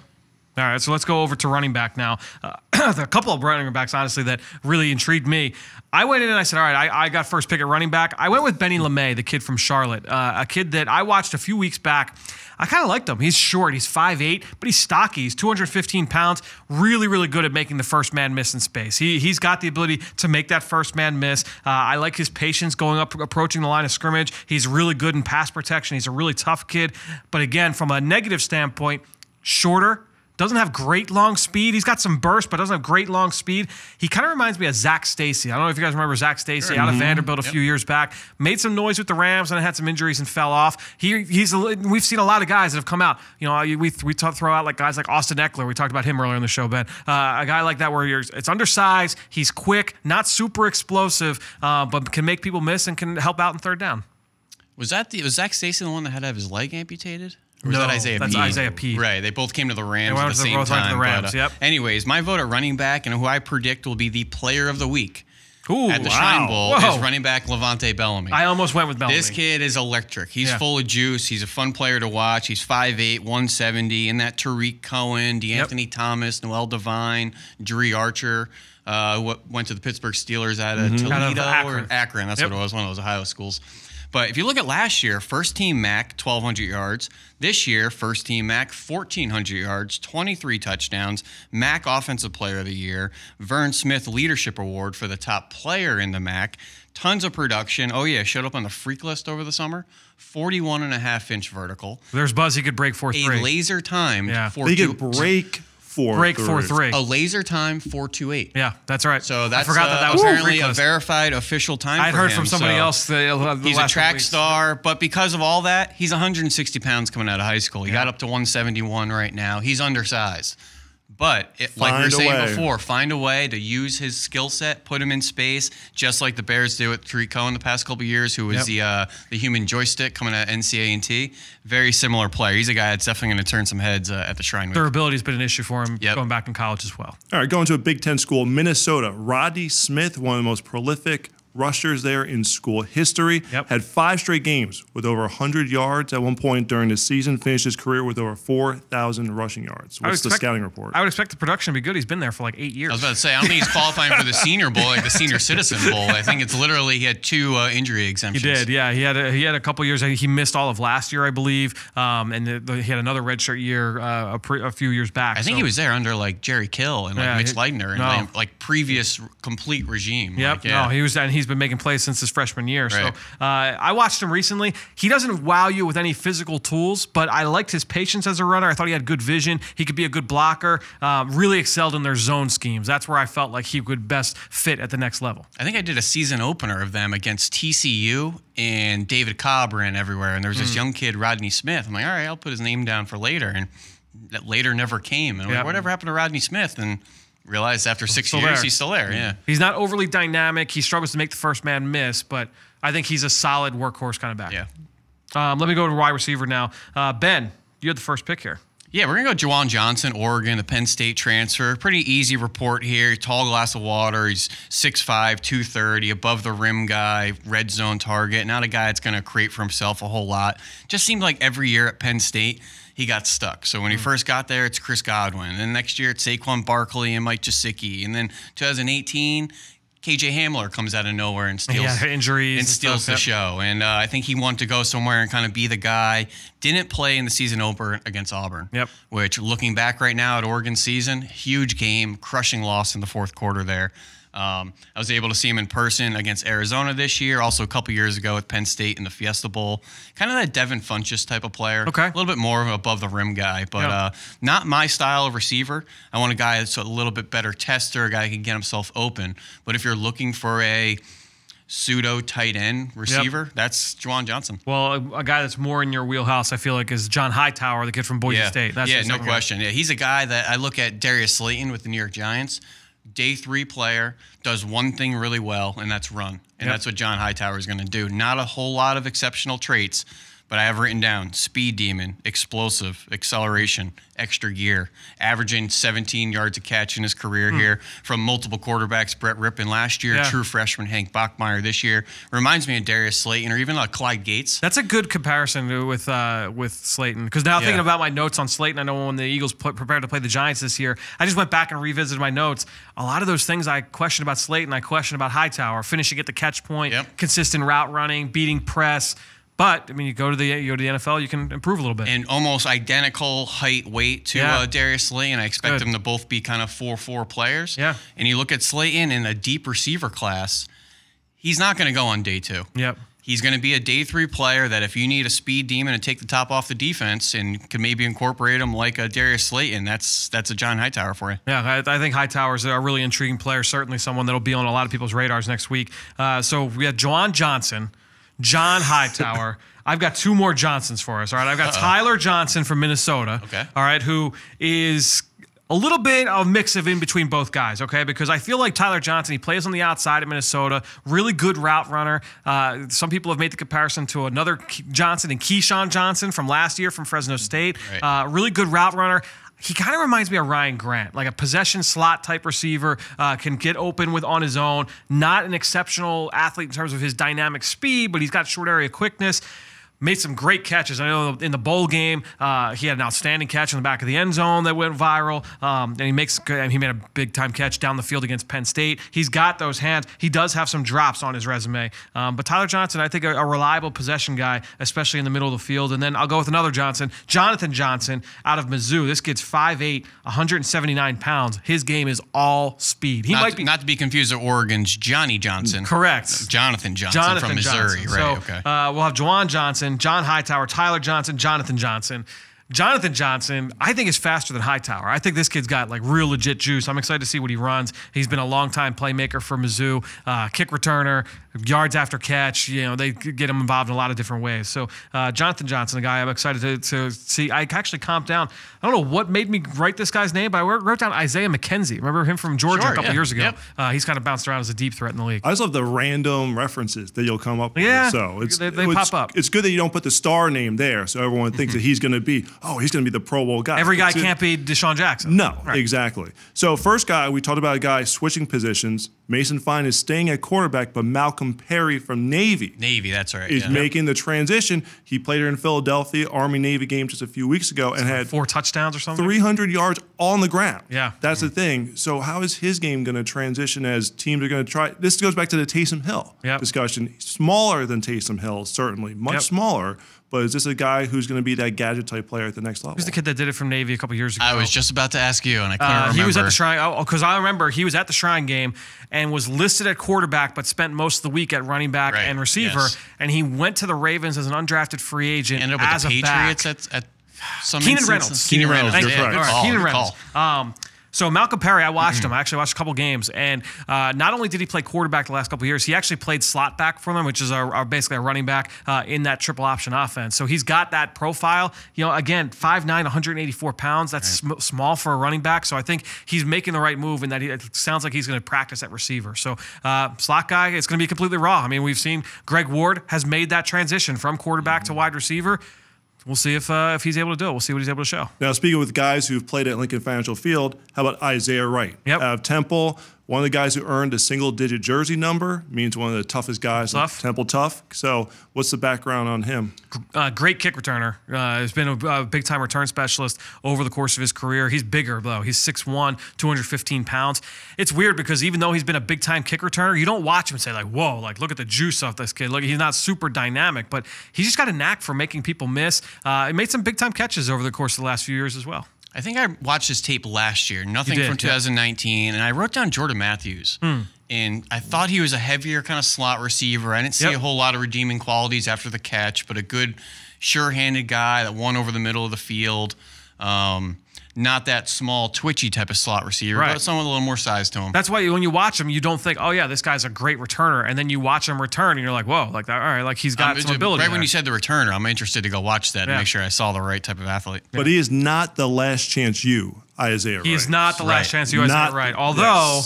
All right, so let's go over to running back now. A couple of running backs, honestly, that really intrigued me. I went in and I said, all right, I got first pick at running back. I went with Benny LeMay, the kid from Charlotte, a kid that I watched a few weeks back. I kind of liked him. He's short. He's 5'8", but he's stocky. He's 215 pounds. Really, really good at making the first man miss in space. He's got the ability to make that first man miss. I like his patience going up, approaching the line of scrimmage. He's really good in pass protection. He's a really tough kid. But again, from a negative standpoint, shorter, Doesn't have great long speed. He's got some burst, but doesn't have great long speed. He kind of reminds me of Zach Stacy. I don't know if you guys remember Zach Stacy out of Vanderbilt a few years back. Made some noise with the Rams and had some injuries and fell off. We've seen a lot of guys that have come out. You know, we throw out like guys like Austin Eckler. We talked about him earlier in the show, Ben. A guy like that where it's undersized, he's quick, not super explosive, but can make people miss and can help out in third down. Was Zach Stacy the one that had to have his leg amputated? Or No, was that Isaiah that's P? Isaiah P. Right, they both came to the Rams They at went the to same both went to time. the Rams, yep. Anyways, my vote at running back and who I predict will be the player of the week Ooh, at the Shrine Bowl is running back Levante Bellamy. I almost went with Bellamy. This kid is electric. He's full of juice. He's a fun player to watch. He's 5'8", 170, and that Tariq Cohen, DeAnthony Thomas, Noel Devine, Dree Archer, went to the Pittsburgh Steelers out of Toledo or Akron. That's what it was, one of those Ohio schools. But if you look at last year, first team MAC, 1,200 yards. This year, first team MAC, 1,400 yards, 23 touchdowns. MAC Offensive Player of the Year. Vern Smith Leadership Award for the top player in the MAC. Tons of production. Oh, yeah, showed up on the freak list over the summer. 41.5-inch vertical. There's buzz he could break 4.3. A laser timed 4.2. He could break 4.3. A laser time 4.28. Yeah, that's right. So that's I forgot that was apparently a verified official time. I'd for heard him, from somebody else. He's a track star, but because of all that, he's 160 pounds coming out of high school. He got up to 171 right now. He's undersized. But like we were saying before, find a way to use his skill set, put him in space, just like the Bears did with Tariq Cohen the past couple of years, who was the human joystick coming out of NCAA. Very similar player. He's a guy that's definitely going to turn some heads at the Shrine Week. Durability's been an issue for him going back in college as well. All right, going to a Big Ten school, Minnesota. Roddy Smith, one of the most prolific rushers there in school history, had 5 straight games with over 100 yards at one point during the season, finished his career with over 4,000 rushing yards. What's the scouting report? I would expect the production to be good. He's been there for like 8 years. I was about to say, I don't think he's qualifying for the Senior Bowl, like the Senior Citizen Bowl. I think it's literally he had 2 injury exemptions. He did, yeah. He had a couple years. He missed all of last year, I believe, and he had another redshirt year a few years back. I think he was there under like Jerry Kill and like Mitch Leitner and like previous complete regime. Yep. Like, No, he was, and he's been making plays since his freshman year. Right. So I watched him recently. He doesn't wow you with any physical tools, but I liked his patience as a runner. I thought he had good vision. He could be a good blocker. Really excelled in their zone schemes. That's where I felt like he would best fit at the next level. I think I did a season opener of them against TCU, and David Cobb ran everywhere. And there was this young kid, Rodney Smith. I'm like, all right, I'll put his name down for later. And that later never came. And I'm like, whatever happened to Rodney Smith? And realized after 6 years, he's still there. Yeah. He's not overly dynamic. He struggles to make the first man miss, but I think he's a solid workhorse kind of back. Yeah. Let me go to wide receiver now. Ben, you had the first pick here. Yeah, we're going to go Jajuan Johnson, Oregon, the Penn State transfer. Pretty easy report here. Tall glass of water. He's 6'5", 230, above the rim guy, red zone target. Not a guy that's going to create for himself a whole lot. Just seemed like every year at Penn State, he got stuck. So when he first got there, it's Chris Godwin. And then next year, it's Saquon Barkley and Mike Gesicki. And then 2018, KJ Hamler comes out of nowhere and steals injuries and steals the show. And I think he wanted to go somewhere and kind of be the guy. Didn't play in the season opener against Auburn. Which, looking back right now at Oregon's season, huge game, crushing loss in the fourth quarter there. I was able to see him in person against Arizona this year, also a couple years ago at Penn State in the Fiesta Bowl. Kind of that Devin Funchess type of player. Okay. A little bit more of an above-the-rim guy, but not my style of receiver. I want a guy that's a little bit better tester, a guy who can get himself open. But if you're looking for a pseudo tight end receiver, that's Jajuan Johnson. Well, a guy that's more in your wheelhouse, I feel like, is John Hightower, the kid from Boise State. That's no question. Yeah, he's a guy that I look at Darius Slayton with the New York Giants. Day 3 player, does one thing really well, and that's run. And that's what John Hightower is going to do. Not a whole lot of exceptional traits, but I have written down speed demon, explosive, acceleration, extra gear, averaging 17 yards a catch in his career here from multiple quarterbacks. Brett Rippon last year, true freshman Hank Bachmeier this year. Reminds me of Darius Slayton or even Clyde Gates. That's a good comparison with Slayton, because now thinking about my notes on Slayton, I know when the Eagles prepared to play the Giants this year, I just went back and revisited my notes. A lot of those things I questioned about Slayton, I questioned about Hightower, finishing at the catch point, consistent route running, beating press. But I mean, you go to the NFL, you can improve a little bit. And almost identical height, weight to Darius Slayton. I expect them to both be kind of 4-4 players. Yeah. And you look at Slayton in a deep receiver class, he's not going to go on day 2. Yep. he's going to be a day 3 player that if you need a speed demon to take the top off the defense and could maybe incorporate him like a Darius Slayton, that's a John Hightower for you. Yeah, I think Hightower's a really intriguing player, certainly someone that'll be on a lot of people's radars next week. So we have Jajuan Johnson, John Hightower. I've got 2 more Johnsons for us, all right? I've got Sylar Johnson from Minnesota, all right, who is a little bit of a mix of in between both guys, okay? Because I feel like Sylar Johnson, he plays on the outside of Minnesota, really good route runner. Some people have made the comparison to another Johnson and Keyshawn Johnson from last year from Fresno State. Right. Really good route runner. He kind of reminds me of Ryan Grant, like a possession slot type receiver, can get open on his own. Not an exceptional athlete in terms of his dynamic speed, but he's got short area quickness. Made some great catches. I know in the bowl game, he had an outstanding catch in the back of the end zone that went viral. And he made a big time catch down the field against Penn State. He's got those hands. He does have some drops on his resume. But Sylar Johnson, I think a reliable possession guy, especially in the middle of the field. And then I'll go with another Johnson, Jonathan Johnson out of Mizzou. This kid's 5'8", 179 pounds. His game is all speed. Not to be confused with Oregon's Johnny Johnson. Correct. Jonathan Johnson from Missouri. Johnson. Right, so, we'll have Jajuan Johnson, John Hightower, Sylar Johnson, Jonathan Johnson. Jonathan Johnson, I think, is faster than Hightower. I think this kid's got like real legit juice. I'm excited to see what he runs. He's been a long-time playmaker for Mizzou, kick returner, yards after catch. You know, they get him involved in a lot of different ways. So Jonathan Johnson, a guy I'm excited to see. I actually calmed down. I don't know what made me write this guy's name, but I wrote down Isaiah Mckenzie. Remember him from Georgia a couple years ago? Yep. He's kind of bounced around as a deep threat in the league. I just love the random references that you'll come up with. Yeah, so they pop up. It's good that you don't put the star name there, so everyone thinks that he's going to be the Pro Bowl guy. Every guy can't be Deshaun Jackson. No, exactly. So first guy, we talked about a guy switching positions. Mason Fine is staying at quarterback, but Malcolm Perry from Navy. That's right. Is making the transition. He played here in Philadelphia, Army-Navy game just a few weeks ago, and had 4 touchdowns or something? 300 yards on the ground. Yeah. That's the thing. So how is his game going to transition as teams are going to try? This goes back to the Taysom Hill discussion. Smaller than Taysom Hill, certainly. Much smaller. But is this a guy who's going to be that gadget-type player at the next level? Who's the kid that did it from Navy a couple years ago? I was just about to ask you, and I couldn't remember. He was at the Shrine. Because I remember he was at the Shrine game and was listed at quarterback, but spent most of the week at running back and receiver. Yes. And he went to the Ravens as an undrafted free agent. Ended up with the Patriots at some Keenan Reynolds. Keenan Reynolds. Thank you. Right. Keenan Reynolds. So Malcolm Perry, I watched him. I actually watched a couple games, and not only did he play quarterback the last couple of years, he actually played slot back for them, which is basically a running back in that triple option offense. So he's got that profile. You know, again, 5'9", 184 pounds. That's small for a running back. So I think he's making the right move, and that it sounds like he's going to practice at receiver. So slot guy, it's going to be completely raw. I mean, we've seen Greg Ward has made that transition from quarterback to wide receiver. We'll see if he's able to do it. We'll see what he's able to show. Now, speaking with guys who've played at Lincoln Financial Field, how about Isaiah Wright? Out of Temple, one of the guys who earned a single-digit jersey number, means one of the toughest guys at Temple Tough. So what's the background on him? Great kick returner. He's been a big-time return specialist over the course of his career. He's bigger, though. He's 6'1", 215 pounds. It's weird because even though he's been a big-time kick returner, you don't watch him and say, like, whoa, like, look at the juice off this kid. Look, he's not super dynamic, but he's just got a knack for making people miss. He made some big-time catches over the course of the last few years as well. I think I watched his tape last year, nothing from 2019, and I wrote down Jordan Matthews. And I thought he was a heavier kind of slot receiver. I didn't see a whole lot of redeeming qualities after the catch, but a good, sure-handed guy that won over the middle of the field. Not that small, twitchy type of slot receiver, but someone with a little more size to him. That's why when you watch him, you don't think, oh, yeah, this guy's a great returner. And then you watch him return, and you're like, whoa, like that. All right, like he's got some ability. Right when you said the returner, I'm interested to go watch that and make sure I saw the right type of athlete. But he is not the last chance you, Isaiah Wright. He is not the last chance you, Isaiah Wright. Although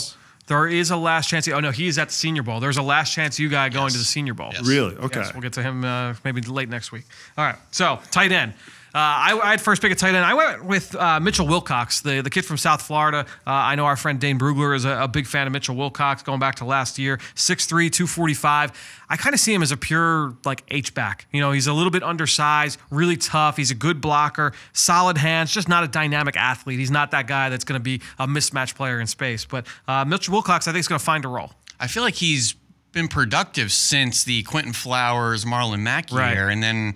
there is a last chance. Oh, no, he is at the Senior Bowl. There's a last chance you guy going to the Senior Bowl. Yes. Really? Okay. Yes, we'll get to him maybe late next week. All right, so tight end. I had first pick a tight end. I went with Mitchell Wilcox, the kid from South Florida. I know our friend Dane Brugler is a big fan of Mitchell Wilcox going back to last year. 6'3", 245. I kind of see him as a pure like H-back. You know, he's a little bit undersized, really tough. He's a good blocker, solid hands, just not a dynamic athlete. He's not that guy that's going to be a mismatch player in space. But Mitchell Wilcox, I think, is going to find a role. I feel like he's been productive since the Quentin Flowers, Marlon Mack year, and then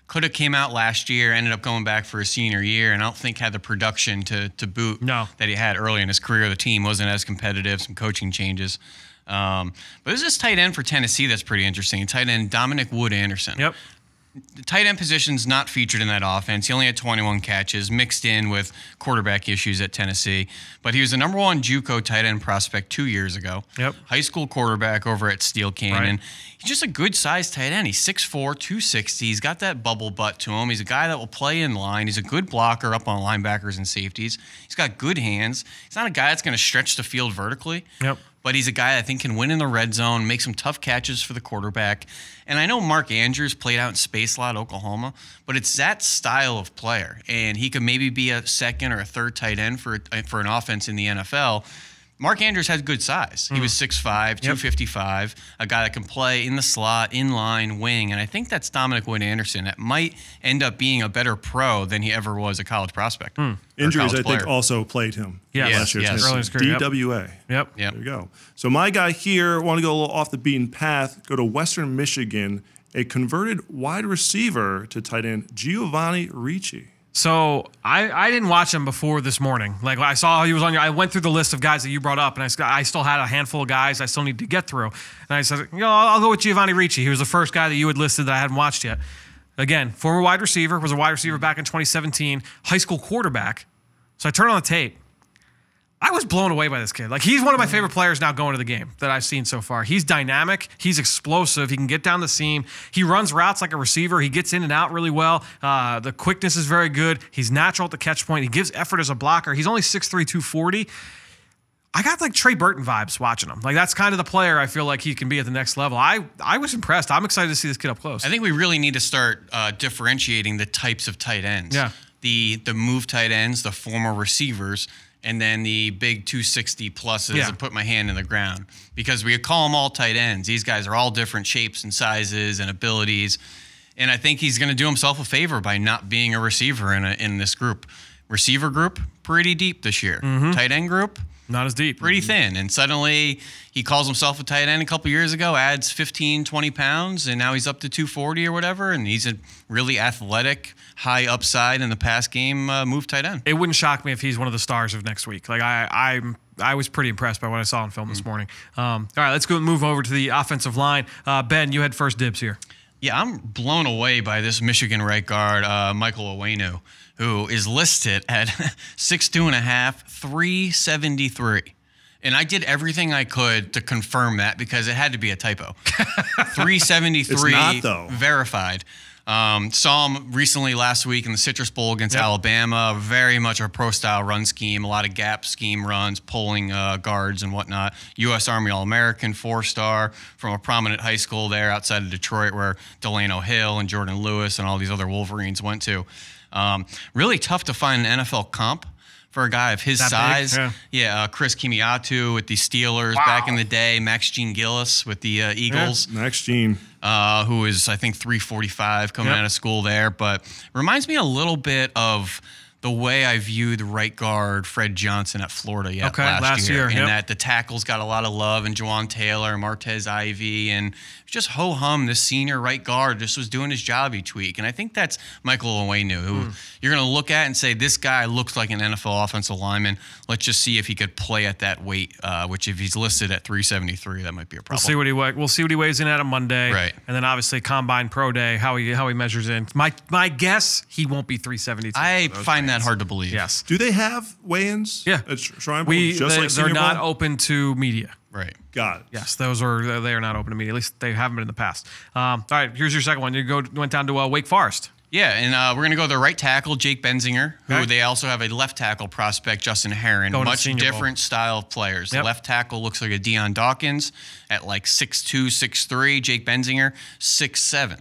could have came out last year, ended up going back for his senior year, and I don't think had the production to boot that he had early in his career. The team wasn't as competitive, some coaching changes. But there's this tight end for Tennessee that's pretty interesting. Tight end Dominic Wood-Anderson. Yep. The tight end position's not featured in that offense. He only had 21 catches, mixed in with quarterback issues at Tennessee. But he was the number 1 JUCO tight end prospect 2 years ago. Yep. High school quarterback over at Steel Canyon. Right. He's just a good-sized tight end. He's 6'4", 260. He's got that bubble butt to him. He's a guy that will play in line. He's a good blocker up on linebackers and safeties. He's got good hands. He's not a guy that's going to stretch the field vertically. Yep. But he's a guy I think can win in the red zone, make some tough catches for the quarterback. And I know Mark Andrews played out in Space Lot, Oklahoma, but it's that style of player. And he could maybe be a second or a third tight end for an offense in the NFL. Mark Andrews has good size. He was 6'5", 255, a guy that can play in the slot, in line, wing. And I think that's Dominic Wood-Anderson. That might end up being a better pro than he ever was a college prospect. Injuries, I think, also played him last year. Yes. Early in his career, DWA. Yep. There you go. So my guy here, want to go a little off the beaten path, go to Western Michigan, a converted wide receiver to tight end Giovanni Ricci. So I didn't watch him before this morning. Like I saw he was on your. I went through the list of guys that you brought up, and I still had a handful of guys I still need to get through. And I said, I'll go with Giovanni Ricci. He was the first guy that you had listed that I hadn't watched yet. Again, former wide receiver, was a wide receiver back in 2017, high school quarterback. So I turned on the tape. I was blown away by this kid. Like, he's one of my favorite players now going to the game that I've seen so far. He's dynamic. He's explosive. He can get down the seam. He runs routes like a receiver. He gets in and out really well. The quickness is very good. He's natural at the catch point. He gives effort as a blocker. He's only 6'3", 240. I got like Trey Burton vibes watching him. Like, that's kind of the player I feel like he can be at the next level. I was impressed. I'm excited to see this kid up close. I think we really need to start differentiating the types of tight ends. Yeah. The move tight ends, the former receivers, and then the big 260 pluses and put my hand in the ground. Because we call them all tight ends. These guys are all different shapes and sizes and abilities. And I think he's going to do himself a favor by not being a receiver in this group. Receiver group, pretty deep this year. Tight end group, not as deep. Pretty thin. And suddenly he calls himself a tight end a couple years ago, adds 15, 20 pounds, and now he's up to 240 or whatever. And he's a really athletic, high upside in the pass game move tight end. It wouldn't shock me if he's one of the stars of next week. Like I was pretty impressed by what I saw on film this morning. All right, let's go move over to the offensive line. Ben, you had first dibs here. Yeah, I'm blown away by this Michigan right guard, Michael Owenu, who is listed at 6'2.5", 373. And I did everything I could to confirm that because it had to be a typo. 373 it's not, though. Verified. Saw him recently last week in the Citrus Bowl against Alabama. Very much a pro-style run scheme, a lot of gap scheme runs, pulling guards and whatnot. U.S. Army All-American, 4-star from a prominent high school there outside of Detroit where Delano Hill and Jordan Lewis and all these other Wolverines went to. Really tough to find an NFL comp for a guy of his size. Chris Kimiatu with the Steelers back in the day. Max Gene Gillis with the Eagles. Max Gene. Who is, I think, 345 coming out of school there. But reminds me a little bit of the way I viewed right guard Fred Johnson at Florida last year. And that the tackles got a lot of love, and Jajuan Taylor and Martez Ivey, and just ho-hum, this senior right guard just was doing his job each week. And I think that's Michael Owenu, who you're going to look at and say, this guy looks like an NFL offensive lineman. Let's just see if he could play at that weight, which if he's listed at 373, that might be a problem. We'll see what he weighs in at on Monday. Right. And then obviously Combine Pro Day, how he measures in. My guess, he won't be 372. I find that hard to believe. Yes. Do they have weigh-ins? Yeah. At Shrine Bowl? They're not open to media. Right. Got it. Yes, they are not open to media. At least they haven't been in the past. All right, here's your second one. You went down to Wake Forest. Yeah, and we're going to go to the right tackle, Jake Benzinger, who they also have a left tackle prospect, Justin Heron. Much different style of players. The left tackle looks like a Deion Dawkins at like 6'2", 6'3". Jake Benzinger, 6'7".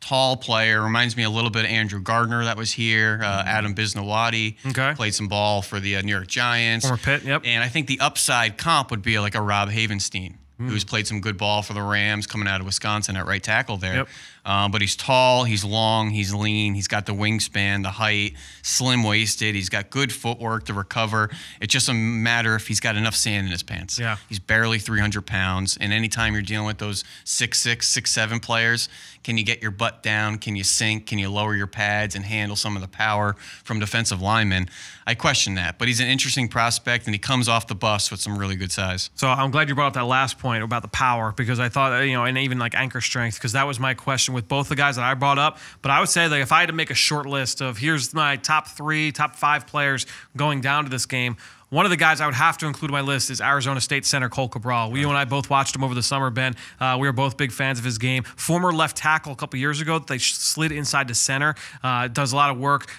Tall player, reminds me a little bit of Andrew Gardner that was here. Adam Bisnawati played some ball for the New York Giants. Former Pitt, And I think the upside comp would be like a Rob Havenstein, who's played some good ball for the Rams coming out of Wisconsin at right tackle there. But he's tall, he's long, he's lean, he's got the wingspan, the height, slim-waisted. He's got good footwork to recover. It's just a matter if he's got enough sand in his pants. Yeah. He's barely 300 pounds, and anytime you're dealing with those 6'6", 6'7" players, Can you get your butt down? Can you sink? Can you lower your pads and handle some of the power from defensive linemen? I question that, but he's an interesting prospect, and he comes off the bus with some really good size. So I'm glad you brought up that last point about the power, because I thought, and even like anchor strength, because that was my question with both the guys that I brought up. But I would say that if I had to make a short list of here's my top 5 players going down to this game, one of the guys I would have to include in my list is Arizona State center Cole Cabral. You and I both watched him over the summer, Ben. We were both big fans of his game. Former left tackle a couple years ago. They slid inside to center. Does a lot of work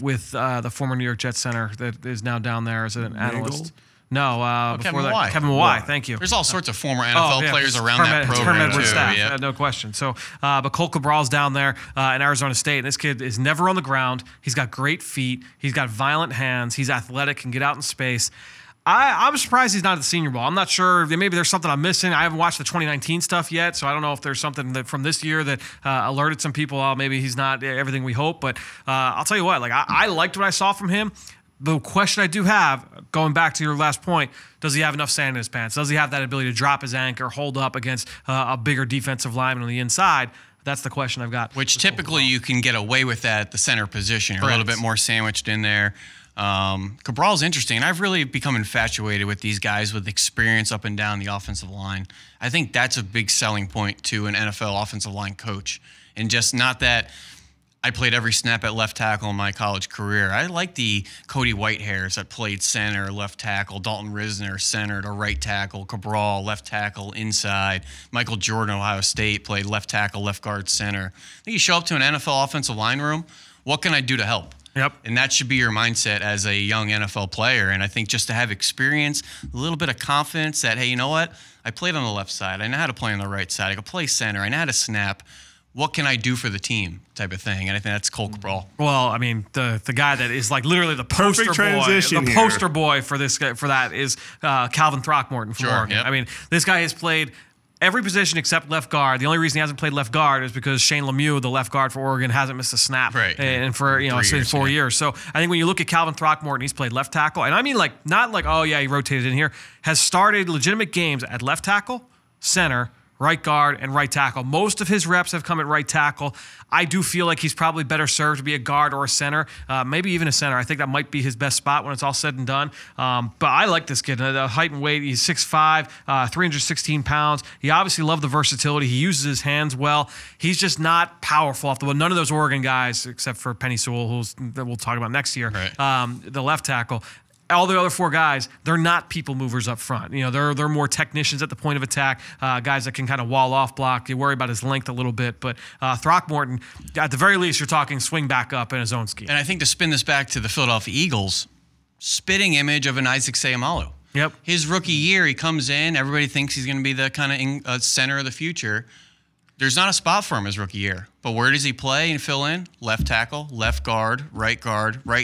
with the former New York Jets center that is now down there as an analyst. No, before that, Kevin Mawai. Thank you. There's all sorts of former NFL players around that program too. Staff, no question. So, but Cole Cabral's down there in Arizona State, and this kid is never on the ground. He's got great feet. He's got violent hands. He's athletic, can get out in space. I'm surprised he's not at the Senior Bowl. I'm not sure. Maybe there's something I'm missing. I haven't watched the 2019 stuff yet, so I don't know if there's something that from this year that alerted some people. Oh, maybe he's not everything we hope. But I'll tell you what. Like I liked what I saw from him. The question I do have, going back to your last point, does he have enough sand in his pants? Does he have that ability to drop his anchor, hold up against a bigger defensive lineman on the inside? That's the question I've got. Which typically you can get away with that at the center position. You're a little bit more sandwiched in there. Cabral's interesting. I've really become infatuated with these guys with experience up and down the offensive line. I think that's a big selling point to an NFL offensive line coach. And just not that I played every snap at left tackle in my college career. I like the Cody Whitehairs that played center, left tackle, Dalton Risner, center to right tackle, Cabral, left tackle, inside. Michael Jordan, Ohio State, played left tackle, left guard, center. I think you show up to an NFL offensive line room, what can I do to help? Yep. And that should be your mindset as a young NFL player. And I think just to have experience, a little bit of confidence that, hey, you know what? I played on the left side. I know how to play on the right side. I could play center. I know how to snap. What can I do for the team type of thing? And I think that's Cole Cabral. Well, I mean, the guy that is like literally the poster boy. The poster boy for this guy, for that is Calvin Throckmorton from Oregon. Yep. I mean, this guy has played every position except left guard. The only reason he hasn't played left guard is because Shane Lemieux, the left guard for Oregon, hasn't missed a snap and for 4 years. So I think when you look at Calvin Throckmorton, he's played left tackle, and I mean like not like he rotated in here. Has started legitimate games at left tackle, center, right guard, and right tackle. Most of his reps have come at right tackle. I do feel like he's probably better served to be a guard or a center, maybe even a center. I think that might be his best spot when it's all said and done. But I like this kid. The height and weight, he's 6'5", 316 pounds. He obviously loved the versatility. He uses his hands well. He's just not powerful off the ball. None of those Oregon guys, except for Penny Sewell, that we'll talk about next year, the left tackle. All the other 4 guys, they're not people movers up front. They're more technicians at the point of attack, guys that can kind of wall off block. You worry about his length a little bit, but Throckmorton, at the very least, you're talking swing back up in his own scheme. And I think to spin this back to the Philadelphia Eagles, spitting image of an Isaac Seumalo. Yep. His rookie year, he comes in, everybody thinks he's going to be the kind of center of the future. There's not a spot for him his rookie year. But where does he play and fill in? Left tackle, left guard, right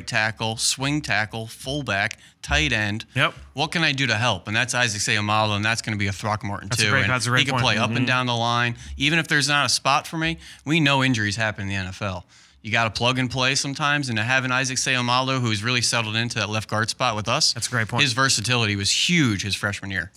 tackle, swing tackle, fullback, tight end. Yep. What can I do to help? And that's Isaac Seumalo, and that's going to be a Throckmorton too. That's a great he can point. play up and down the line. Even if there's not a spot for me, we know injuries happen in the NFL. You got to plug and play sometimes, and to have an Isaac Seumalo who's really settled into that left guard spot with us. That's a great point. His versatility was huge his freshman year.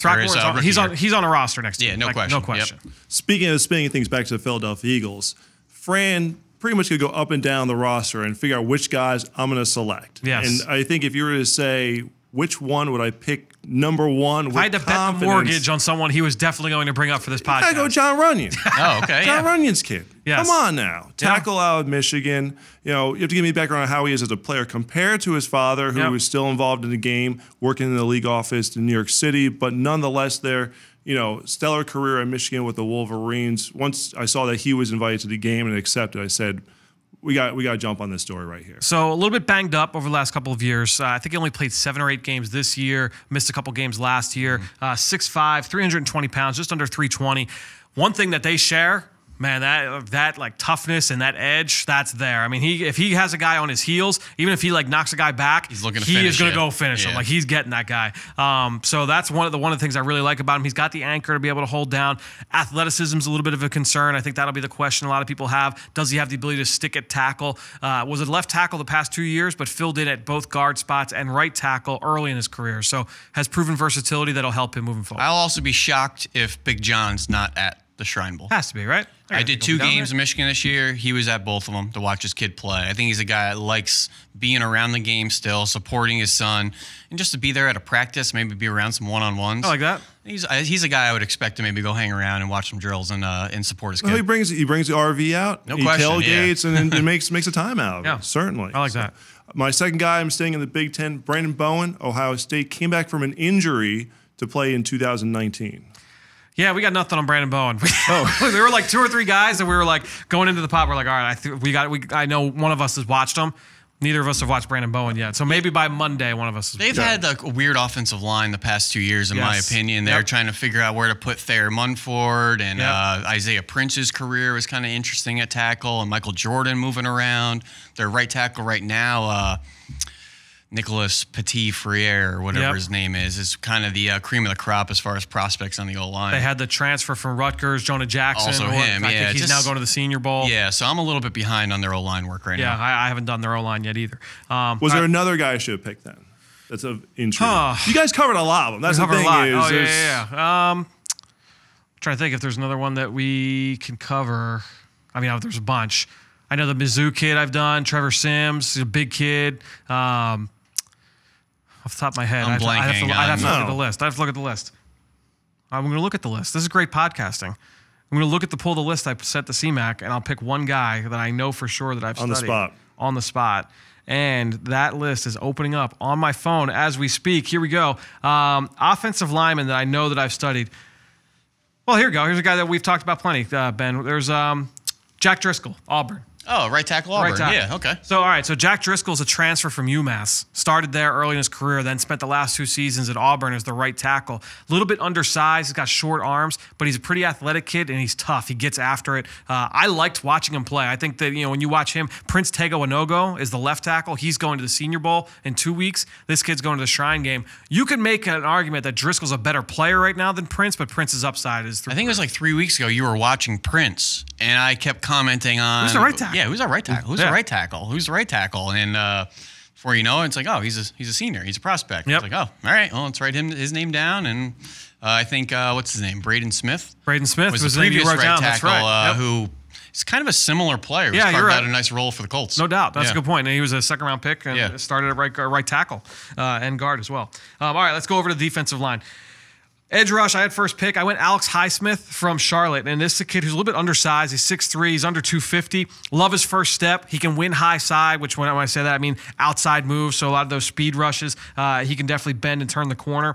He's on a roster next year. Yeah, no question. No question. Yep. Speaking of spinning things back to the Philadelphia Eagles, Fran pretty much could go up and down the roster and figure out which guys I'm going to select. Yes. And I think if you were to say which one would I pick number one with if I had to bet the mortgage on someone he was definitely going to bring up for this podcast. I go Jon Runyan. Oh, okay. Jon Runyan's kid. Yes. Come on now. Tackle out of Michigan. You have to give me background on how he is as a player compared to his father, who was still involved in the game, working in the league office in New York City, but nonetheless there. Stellar career in Michigan with the Wolverines. Once I saw that he was invited to the game and accepted, I said, we got to jump on this story right here. So a little bit banged up over the last couple of years. I think he only played 7 or 8 games this year, missed a couple games last year. 6'5", 320 pounds, just under 320. One thing that they share, man, that like toughness and that edge, that's there. I mean, if he has a guy on his heels, even if he like knocks a guy back, he's looking to he is going to go finish him. Like he's getting that guy. So that's one of the things I really like about him. He's got the anchor to be able to hold down. Athleticism's a little bit of a concern. I think that'll be the question a lot of people have. Does he have the ability to stick at tackle? Was a left tackle the past 2 years, but filled in at both guard spots and right tackle early in his career. So has proven versatility that'll help him moving forward. I'll also be shocked if Big John's not at the Shrine Bowl. Has to be, right? I did 2 games in Michigan this year. He was at both of them to watch his kid play. I think he's a guy that likes being around the game still, supporting his son, and just to be there at a practice, maybe be around some one-on-ones. I like that. He's a guy I would expect to maybe go hang around and watch some drills and support his kid. Well, he brings the RV out. No he question. tailgates and makes a time out of it. Certainly. I like that. My second guy, I'm staying in the Big Ten. Brandon Bowen, Ohio State, came back from an injury to play in 2019. Yeah, we got nothing on Brandon Bowen. There were like 2 or 3 guys that we were like going into the pot. We're like, all right, I know one of us has watched them. Neither of us have watched Brandon Bowen yet. So maybe by Monday, one of us. They've had a weird offensive line the past 2 years, in my opinion. They're trying to figure out where to put Thayer Munford, and Isaiah Prince's career was kind of interesting at tackle, and Michael Jordan moving around. Their right tackle right now, Nicholas Petit-Frere, or whatever his name is kind of the cream of the crop as far as prospects on the O-line. They had the transfer from Rutgers, Jonah Jackson. Also him, I think he's now going to the Senior Bowl. Yeah, so I'm a little bit behind on their O-line work right now. Yeah, I haven't done their O-line yet either. Was there another guy I should have picked then? That's of intrigue. You guys covered a lot of them. That's the thing. I'm trying to think if there's another one that we can cover. I mean, there's a bunch. I know the Mizzou kid I've done, Trevor Sims, he's a big kid. Off the top of my head, I'd have to look at the list. I have to look at the list. I'm going to look at the list. This is great podcasting. I'm going to pull the list I sent to CMAC, and I'll pick one guy that I know for sure that I've studied. On the spot. And that list is opening up on my phone as we speak. Here we go. Offensive lineman that I know that I've studied. Well, here we go. Here's a guy that we've talked about plenty, Ben. There's Jack Driscoll, Auburn. Oh, right tackle Auburn. Right tackle. Yeah, okay. So, all right. So, Jack Driscoll's a transfer from UMass. Started there early in his career, then spent the last 2 seasons at Auburn as the right tackle. A little bit undersized. He's got short arms, but he's a pretty athletic kid, and he's tough. He gets after it. I liked watching him play. I think that, when you watch him, Prince Tego Anogo is the left tackle. He's going to the Senior Bowl in 2 weeks. This kid's going to the Shrine game. You can make an argument that Driscoll's a better player right now than Prince, but Prince's upside is through. I think it was like 3 weeks ago you were watching Prince, and I kept commenting on... Who's the right tackle? Yeah, who's our right tackle? Who's the right tackle? Who's the right tackle? And before you know it, it's like, oh, he's a senior. He's a prospect. Yep. It's like, oh, all right. Well, let's write his name down. And I think, what's his name? Braden Smith? Braden Smith was the previous right tackle, that's right. who is kind of a similar player. Yeah, you're right. Had a nice role for the Colts. No doubt. That's a good point. And he was a second-round pick and started at right tackle and guard as well. All right, let's go over to the defensive line. Edge rush, I had first pick. I went Alex Highsmith from Charlotte. And this is a kid who's a little bit undersized. He's 6'3". He's under 250. Love his first step. He can win high side, which when I say that, I mean outside moves. So a lot of those speed rushes, he can definitely bend and turn the corner.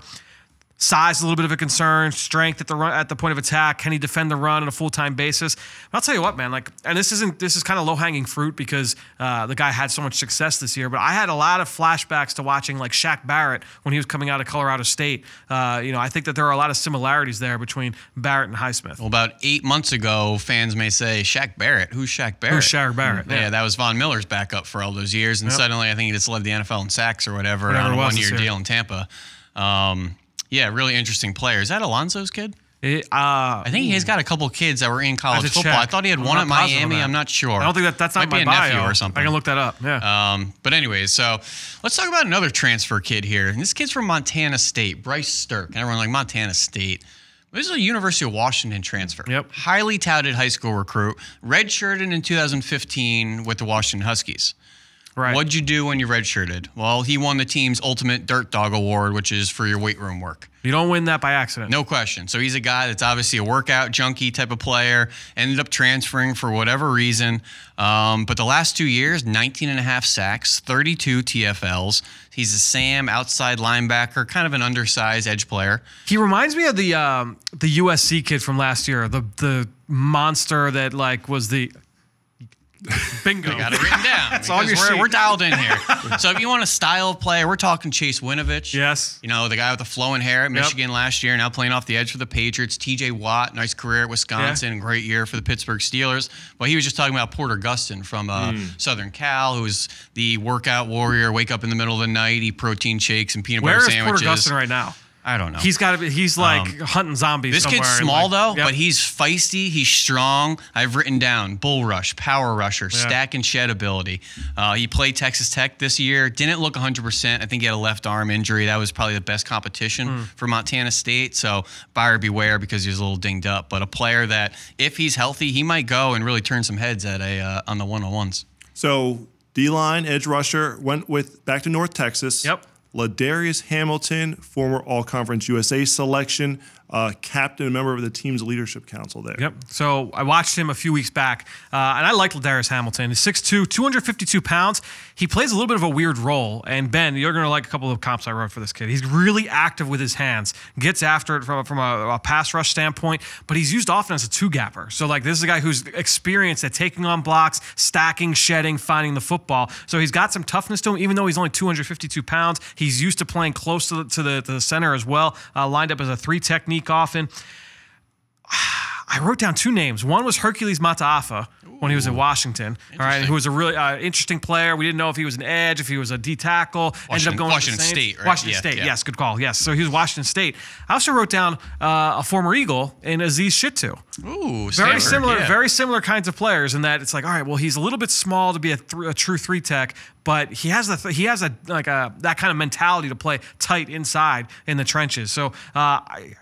Size is a little bit of a concern. Strength at the point of attack. Can he defend the run on a full-time basis? But I'll tell you what, man. And this is kind of low-hanging fruit because the guy had so much success this year. But I had a lot of flashbacks to watching like Shaq Barrett when he was coming out of Colorado State. I think that there are a lot of similarities there between Barrett and Highsmith. Well, about 8 months ago, fans may say, Shaq Barrett. Who's Shaq Barrett? Who's Shaq Barrett? Yeah, that was Von Miller's backup for all those years. And suddenly, I think he just led the NFL in sacks or whatever on a one-year deal in Tampa. Yeah, really interesting player. Is that Alonso's kid? I think he's got a couple kids that were in college football. I thought he had one at Miami. I'm not sure. I don't think that's not my bio. Nephew or something. I can look that up. Yeah. But anyways, so let's talk about another transfer kid here. And this kid's from Montana State, Bryce Stirk. And everyone's like, Montana State. This is a University of Washington transfer. Yep. Highly touted high school recruit. Redshirted in 2015 with the Washington Huskies. Right. What'd you do when you redshirted? Well, he won the team's ultimate dirt dog award, which is for your weight room work. You don't win that by accident. No question. So he's a guy that's obviously a workout junkie type of player, ended up transferring for whatever reason. But the last 2 years, 19.5 sacks, 32 TFLs. He's a Sam outside linebacker, kind of an undersized edge player. He reminds me of the USC kid from last year, the monster that was the... Bingo. I got it written down. It's on your sheet. We're dialed in here. So if you want a style of player, we're talking Chase Winovich. Yes. The guy with the flowing hair at Michigan last year, now playing off the edge for the Patriots. TJ Watt, nice career at Wisconsin, great year for the Pittsburgh Steelers. Well, he was just talking about Porter Gustin from Southern Cal, who was the workout warrior, wake up in the middle of the night, eat protein shakes and peanut butter sandwiches. Where is Porter Gustin right now? I don't know. He's got to be. He's like hunting zombies. This somewhere kid's small though, yep. but he's feisty. He's strong. I've written down bull rush, power rusher, stack and shed ability. He played Texas Tech this year. Didn't look 100%. I think he had a left arm injury. That was probably the best competition for Montana State. So buyer beware because he was a little dinged up. But a player that, if he's healthy, he might go and really turn some heads at on the 101s. So D-line edge rusher went with back to North Texas. Yep. Ladarius Hamilton, former All-Conference USA selection, captain, a member of the team's leadership council there. Yep. So I watched him a few weeks back, and I liked Ladarius Hamilton. He's 6'2", 252 pounds. He plays a little bit of a weird role. And Ben, you're going to like a couple of comps I wrote for this kid. He's really active with his hands, gets after it from a pass rush standpoint, but he's used often as a two-gapper. So like this is a guy who's experienced at taking on blocks, stacking, shedding, finding the football. So he's got some toughness to him, even though he's only 252 pounds. He's used to playing close to the center as well, lined up as a 3 technique often. I wrote down 2 names. One was Hercules Mataafa when he was at Washington, all right, who was a really interesting player. We didn't know if he was an edge, if he was a D tackle. Ended up going Washington to the Saints. State, right? Washington State, yes, good call, yes. So he was Washington State. I also wrote down a former Eagle in Aziz Shittu. Ooh, very Stanford, very similar kinds of players in that it's like, all right, well, he's a little bit small to be a true 3 tech, but he has that kind of mentality to play tight inside in the trenches. So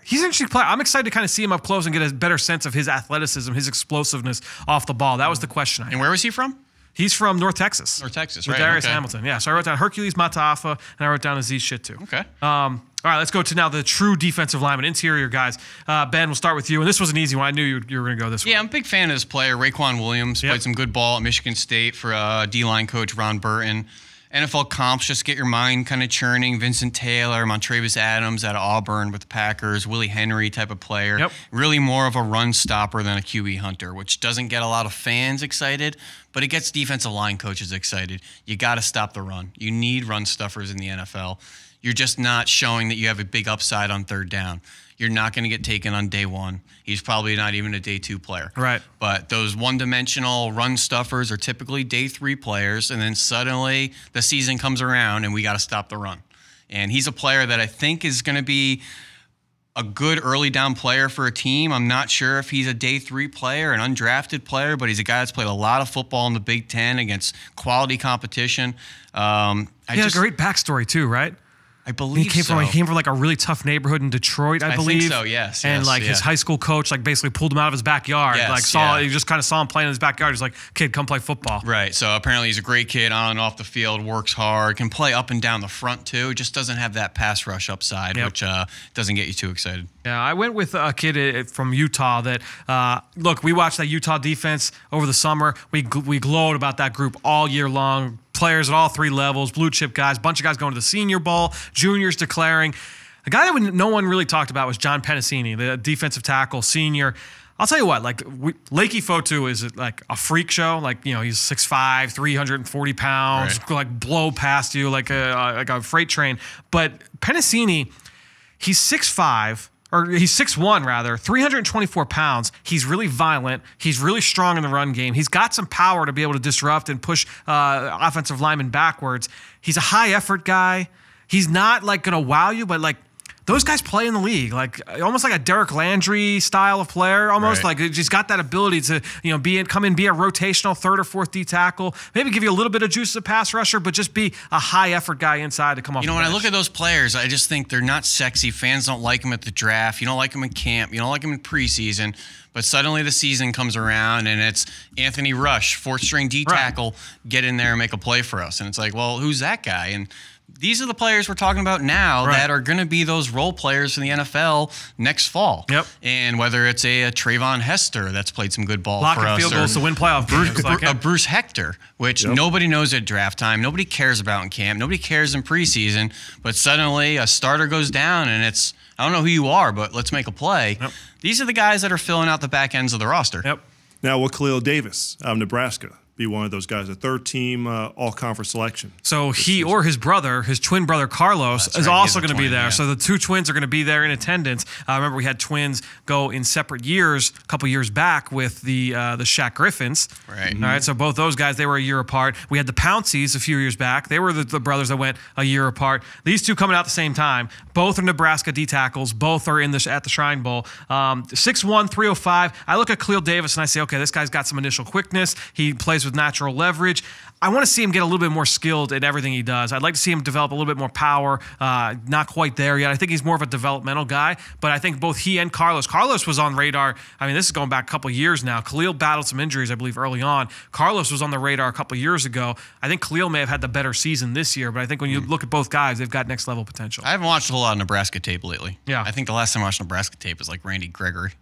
he's an interesting player. I'm excited to kind of see him up close and get a better sense of his athleticism, his explosiveness off the ball. That was the question I had. And where was he from? He's from North Texas. North Texas, right? Darius Hamilton. Yeah. So I wrote down Hercules Mataafa and I wrote down Aziz Shittu. Okay. All right, let's go to now the true defensive lineman, interior guys. Ben, we'll start with you. And this was an easy one. I knew you were going to go this way. Yeah, I'm a big fan of this player, Raekwon Williams. Played some good ball at Michigan State for D-line coach Ron Burton. NFL comps, just get your mind kind of churning. Vincent Taylor, Montravius Adams out of Auburn with the Packers, Willie Henry type of player. Yep. Really more of a run stopper than a QB hunter, which doesn't get a lot of fans excited, but it gets defensive line coaches excited. You got to stop the run. You need run stuffers in the NFL. You're just not showing that you have a big upside on 3rd down. You're not going to get taken on day 1. He's probably not even a day 2 player. Right. But those one-dimensional run stuffers are typically day 3 players, and then suddenly the season comes around and we got to stop the run. And he's a player that I think is going to be a good early down player for a team. I'm not sure if he's a day 3 player, an undrafted player, but he's a guy that's played a lot of football in the Big Ten against quality competition. He had a great backstory too, right? I believe he came from like a really tough neighborhood in Detroit, I believe. I think so, yes. And his high school coach like basically pulled him out of his backyard. You just kind of saw him playing in his backyard. He's like, kid, come play football. Right. So apparently he's a great kid on and off the field, works hard, can play up and down the front too. Just doesn't have that pass rush upside, which doesn't get you too excited. Yeah, I went with a kid from Utah that, look, we watched that Utah defense over the summer. We glowed about that group all year long. Players at all 3 levels, blue chip guys, bunch of guys going to the Senior Bowl, juniors declaring. The guy that no one really talked about was John Pennicini, the defensive tackle, senior. I'll tell you what, Lakey Fotu is like a freak show. He's 6'5", 340 pounds, right. Blow past you like a freight train. But Pennicini, he's 6'5", or he's 6'1", rather, 324 pounds. He's really violent. He's really strong in the run game. He's got some power to be able to disrupt and push offensive linemen backwards. He's a high-effort guy. He's not, going to wow you, but, those guys play in the league, almost like a Derek Landry style of player, almost just got that ability to, come in, be a rotational 3rd or 4th D tackle, maybe give you a little bit of juice as a pass rusher, but just be a high effort guy inside to come off. When I look at those players, I just think they're not sexy. Fans don't like them at the draft. You don't like them in camp. You don't like them in preseason. But suddenly the season comes around and it's Anthony Rush, 4th string D tackle, get in there and make a play for us. And it's like, well, who's that guy? And these are the players we're talking about now that are going to be those role players in the NFL next fall. Yep. And whether it's a Trayvon Hester that's played some good ball for us. Field goals to win playoff games. Bruce Hector, which nobody knows at draft time. Nobody cares about in camp. Nobody cares in preseason. But suddenly a starter goes down and it's, I don't know who you are, but let's make a play. These are the guys that are filling out the back ends of the roster. Now, Khalil Davis out of Nebraska. be one of those guys, a third-team all-conference selection. So he or his brother, his twin brother Carlos, is also going to be there. Yeah. So the two twins are going to be there in attendance. Remember, we had twins go in separate years a couple years back with the Shaq Griffins. Right. All right. So both those guys, they were a year apart. We had the Pounceys a few years back. They were the brothers that went a year apart. These two coming out at the same time. Both are Nebraska D tackles. Both are at the Shrine Bowl. 6'1", 305. I look at Khalil Davis and I say, okay, this guy's got some initial quickness. He plays with natural leverage. I want to see him get a little bit more skilled at everything he does. I'd like to see him develop a little bit more power. Not quite there yet. I think he's more of a developmental guy, but I think both he and Carlos was on radar. I mean, this is going back a couple of years now. Khalil battled some injuries, I believe, early on. Carlos was on the radar a couple of years ago. I think Khalil may have had the better season this year, but I think when you look at both guys, they've got next level potential. I haven't watched a whole lot of Nebraska tape lately. Yeah. I think the last time I watched Nebraska tape was like Randy Gregory.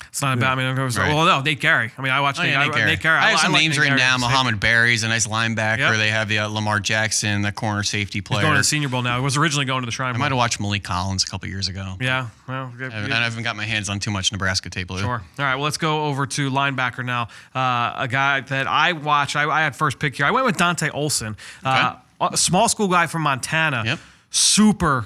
It's not bad. I mean, it was, well, no, Nate Gary. I mean, I watched Nate Gary. I have some names written down. Muhammad Berry's a nice linebacker. Yep. They have the Lamar Jackson, the corner safety player. He's going to the Senior Bowl now. He was originally going to the Shrine Bowl. I might have watched Malik Collins a couple years ago. Yeah. Well, I haven't got my hands on too much Nebraska tape lately. Sure. All right, well, let's go over to linebacker now. A guy that I watched. I had first pick here. I went with Dante Olson, a small school guy from Montana. Yep. Super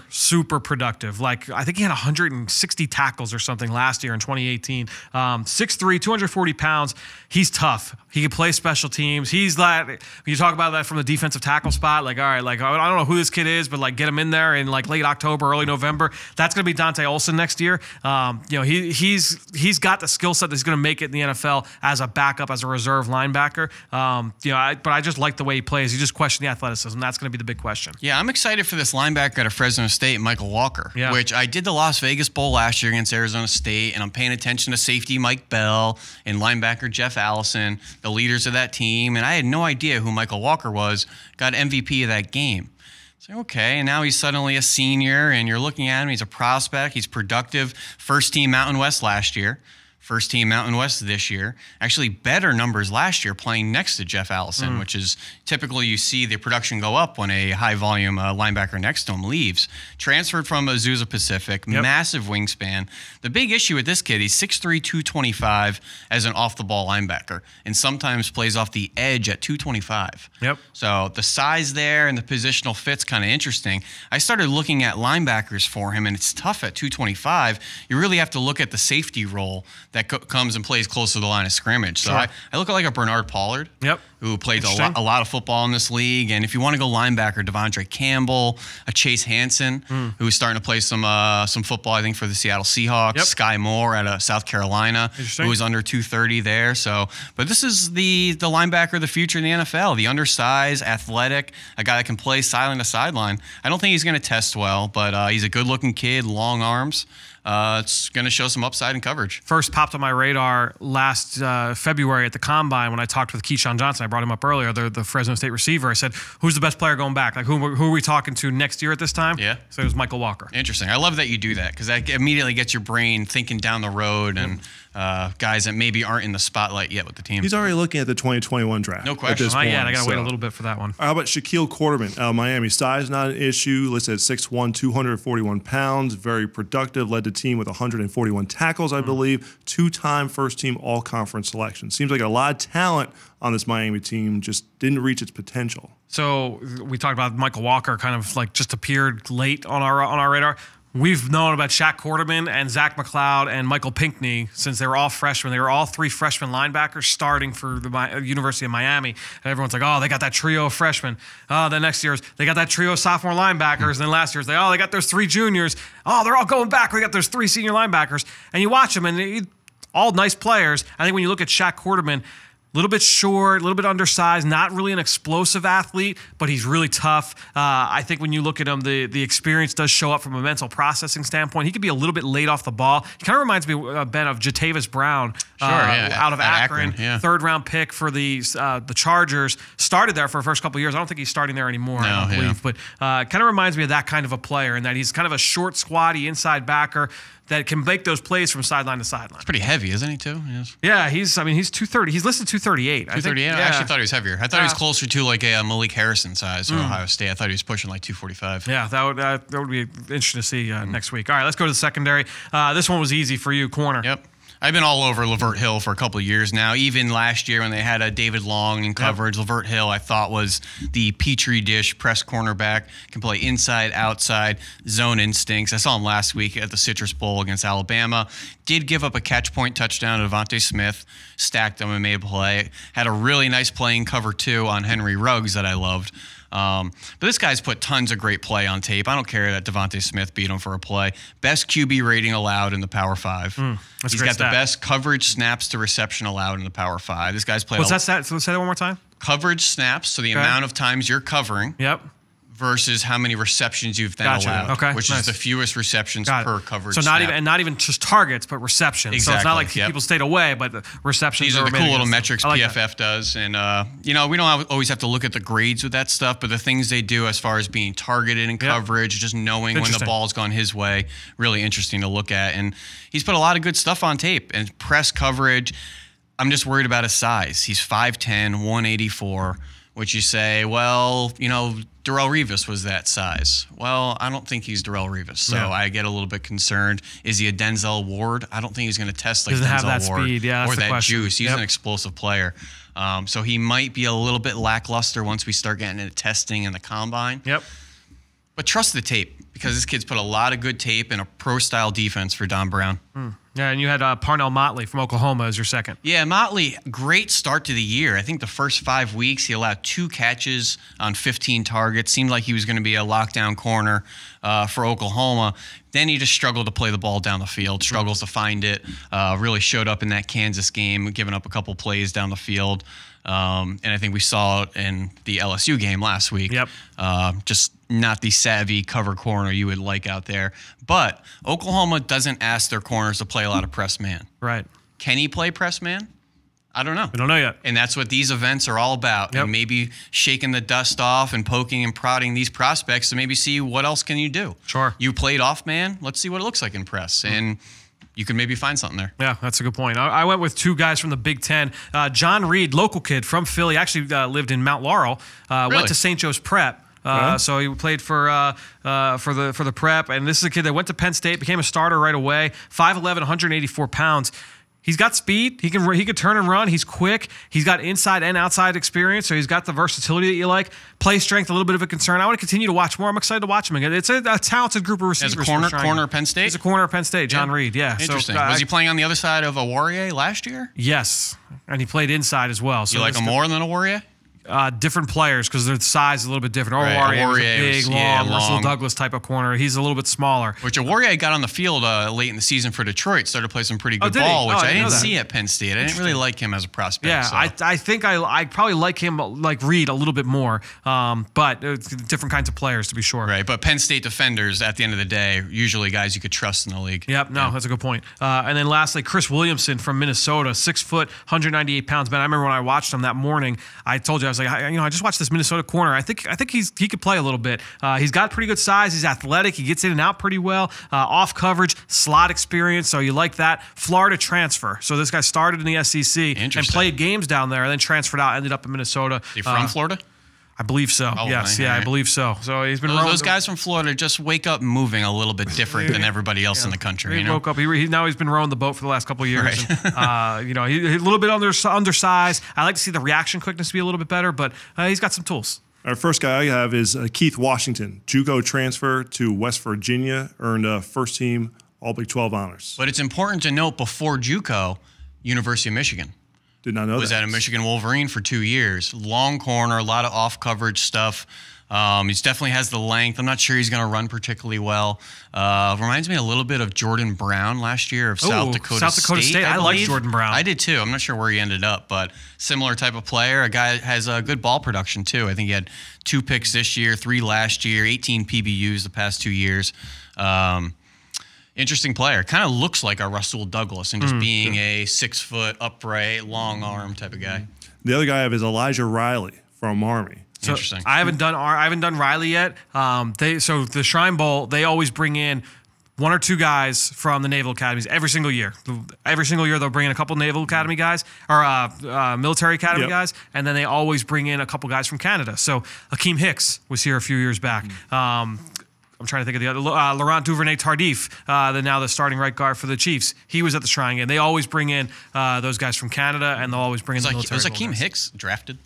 productive. Like, I think he had 160 tackles or something last year in 2018. 6'3", 240 pounds. He's tough. He can play special teams. He's like, you talk about that from the defensive tackle spot, like, all right, like, I don't know who this kid is, but like, get him in there in like late October, early November. That's going to be Dante Olson next year. He's got the skill set that's going to make it in the NFL as a backup, as a reserve linebacker. But I just like the way he plays. You just question the athleticism. That's going to be the big question. Yeah, I'm excited for this linebacker out of Fresno State, Michael Walker, which I did the Las Vegas Bowl last year against Arizona State, and I'm paying attention to safety Mike Bell and linebacker Jeff Allison, the leaders of that team, and I had no idea who Michael Walker was, got MVP of that game. So, okay, and now he's suddenly a senior, and you're looking at him, he's a prospect, he's productive, first team Mountain West last year. First team Mountain West this year. Actually better numbers last year playing next to Jeff Allison, which is typically you see the production go up when a high volume linebacker next to him leaves. Transferred from Azusa Pacific, massive wingspan. The big issue with this kid, he's 6'3", 225 as an off-the-ball linebacker, and sometimes plays off the edge at 225. Yep. So the size there and the positional fit's kind of interesting. I started looking at linebackers for him, and it's tough at 225. You really have to look at the safety role that comes and plays close to the line of scrimmage. So I look at like a Bernard Pollard, who plays a lot of football in this league. And if you want to go linebacker, Devondre Campbell, a Chase Hansen, who's starting to play some football, I think, for the Seattle Seahawks. Sky Moore out of South Carolina, who is under 230 there. So, but this is the linebacker of the future in the NFL, the undersized, athletic, a guy that can play sideline to sideline. I don't think he's going to test well, but he's a good-looking kid, long arms. It's going to show some upside in coverage. First popped on my radar last February at the Combine when I talked with Keyshawn Johnson. I brought him up earlier, the Fresno State receiver. I said, who's the best player going back? Like, who are we talking to next year at this time? Yeah. So it was Michael Walker. Interesting. I love that you do that because that immediately gets your brain thinking down the road and guys that maybe aren't in the spotlight yet with the team. He's already looking at the 2021 draft. No question. Not yet. I got to wait a little bit for that one. How about Shaquille Quarterman out of Miami? Size not an issue. Listed at 6'1", 241 pounds. Very productive. Led the team with 141 tackles, I believe. Two-time first-team all-conference selection. Seems like a lot of talent on this Miami team just didn't reach its potential. So we talked about Michael Walker kind of like just appeared late on our radar. We've known about Shaq Quarterman and Zach McLeod and Michael Pinckney since they were all freshmen. They were all three freshman linebackers starting for the University of Miami. And everyone's like, oh, they got that trio of freshmen. Oh, then next year's, they got that trio of sophomore linebackers. And then last year's, they got those three juniors. Oh, they're all going back. We got those three senior linebackers. And you watch them, and all nice players. I think when you look at Shaq Quarterman, a little bit short, a little bit undersized, not really an explosive athlete, but he's really tough. I think when you look at him, the experience does show up from a mental processing standpoint. He could be a little bit late off the ball. He kind of reminds me, Ben, of Jatavis Brown out of Akron. Third-round pick for the Chargers. Started there for the first couple of years. I don't think he's starting there anymore, I don't believe. But kind of reminds me of that kind of a player in that he's kind of a short, squatty inside backer that can make those plays from sideline to sideline. He's pretty heavy, isn't he, too? Yes. Yeah, he's 230. He's listed 238. 238? I actually thought he was heavier. I thought he was closer to like a Malik Harrison size from Ohio State. I thought he was pushing like 245. Yeah, that would be interesting to see next week. All right, let's go to the secondary. This one was easy for you, corner. Yep. I've been all over Lavert Hill for a couple of years now. Even last year when they had a David Long in coverage, Lavert Hill I thought was the petri dish press cornerback. Can play inside, outside, zone instincts. I saw him last week at the Citrus Bowl against Alabama. Did give up a catch point touchdown to Devontae Smith. Stacked him and made a play. Had a really nice play in cover 2 on Henry Ruggs that I loved. But this guy's put tons of great play on tape. I don't care that Devontae Smith beat him for a play. Best QB rating allowed in the Power 5. He's got the best coverage snaps to reception allowed in the Power 5. This guy's played. What's that stat? So say that one more time. Coverage snaps, so the amount of times you're covering. Yep. Versus how many receptions you've then allowed, which is the fewest receptions per coverage. So not even just targets, but receptions. Exactly. So it's not like people stayed away, but the receptions. These are the cool little metrics PFF does, and we don't always have to look at the grades with that stuff, but the things they do as far as being targeted in coverage, just knowing when the ball's gone his way, really interesting to look at. And he's put a lot of good stuff on tape and press coverage. I'm just worried about his size. He's 5'10", 184. Which you say, well, Darrelle Revis was that size. Well, I don't think he's Darrelle Revis, so I get a little bit concerned. Is he a Denzel Ward? I don't think he's going to test like Denzel Ward speed. Yeah, or that juice. He's an explosive player. So he might be a little bit lackluster once we start getting into testing in the combine. Yep. But trust the tape, because this kid's put a lot of good tape and a pro-style defense for Don Brown. Yeah, and you had Parnell Motley from Oklahoma as your second. Yeah, Motley, great start to the year. I think the first 5 weeks he allowed 2 catches on 15 targets. Seemed like he was going to be a lockdown corner for Oklahoma. Then he just struggled to play the ball down the field, struggles to find it. Really showed up in that Kansas game, giving up a couple plays down the field. And I think we saw it in the LSU game last week. Yep. Just not the savvy cover corner you would like out there. But Oklahoma doesn't ask their corners to play a lot of press man. Right. Can he play press man? I don't know. We don't know yet. And that's what these events are all about. Yep. And maybe shaking the dust off and poking and prodding these prospects to maybe see what else can you do. Sure. You played off man. Let's see what it looks like in press. And you can maybe find something there. Yeah, that's a good point. I went with 2 guys from the Big Ten. John Reed, local kid from Philly, actually lived in Mount Laurel. Went to St. Joe's Prep. So he played for the Prep, and this is a kid that went to Penn State, became a starter right away. 5'11", 184 pounds. He's got speed. He could turn and run. He's quick. He's got inside and outside experience, so he's got the versatility that you like. Play strength, a little bit of a concern. I want to continue to watch more. I'm excited to watch him again. It's a talented group of receivers. As a corner at Penn State? He's a corner at Penn State, John Reed, yeah. Interesting. Was he playing on the other side of a Warrior last year? Yes, and he played inside as well. So you like him more than a Warrior? Different players because their size is a little bit different. Warrior was a big, long, Russell Douglas type of corner. He's a little bit smaller. Which Warrior got on the field late in the season for Detroit, started to play some pretty good ball, which I didn't see at Penn State. I didn't really like him as a prospect. Yeah, so. I think I probably like him like Reed a little bit more, but different kinds of players to be sure. Right, but Penn State defenders at the end of the day, usually guys you could trust in the league. Yep, that's a good point. And then lastly, Chris Williamson from Minnesota, 6 foot, 198 pounds. Man, I remember when I watched him that morning, I told you, I was like, I just watched this Minnesota corner. I think he could play a little bit. He's got pretty good size. He's athletic. He gets in and out pretty well. Off coverage, slot experience. So you like that. Florida transfer. So this guy started in the SEC and played games down there, and then transferred out. Ended up in Minnesota. Is he from Florida? I believe so. Yes, I believe so. So he's been those guys from Florida just wake up moving a little bit different than everybody else in the country. He woke up. Now he's been rowing the boat for the last couple of years. Right. And, he's a little bit undersized. I like to see the reaction quickness be a little bit better, but he's got some tools. Our first guy I have is Keith Washington, JUCO transfer to West Virginia, earned first team All Big 12 honors. But it's important to note before JUCO, University of Michigan. Did not know that. Was at a Michigan Wolverine for 2 years. Long corner, a lot of off-coverage stuff. He definitely has the length. I'm not sure he's going to run particularly well. Reminds me a little bit of Jordan Brown last year of South Dakota State. I like Jordan Brown. I did too. I'm not sure where he ended up, but similar type of player. A guy that has a good ball production too. I think he had 2 picks this year, 3 last year, 18 PBUs the past 2 years. Interesting player. Kind of looks like a Rasul Douglas and just being a 6 foot, upright, long arm type of guy. The other guy I have is Elijah Riley from Army. So interesting. I haven't done Riley yet. So the Shrine Bowl, they always bring in 1 or 2 guys from the Naval Academies every single year. Every single year they'll bring in a couple Naval Academy guys or Military Academy guys, and then they always bring in a couple guys from Canada. So Akeem Hicks was here a few years back. I'm trying to think of the other. Laurent Duvernay-Tardif, now the starting right guard for the Chiefs. He was at the Shrine Game. They always bring in those guys from Canada, and they'll always bring in the military. Was Akeem Hicks drafted?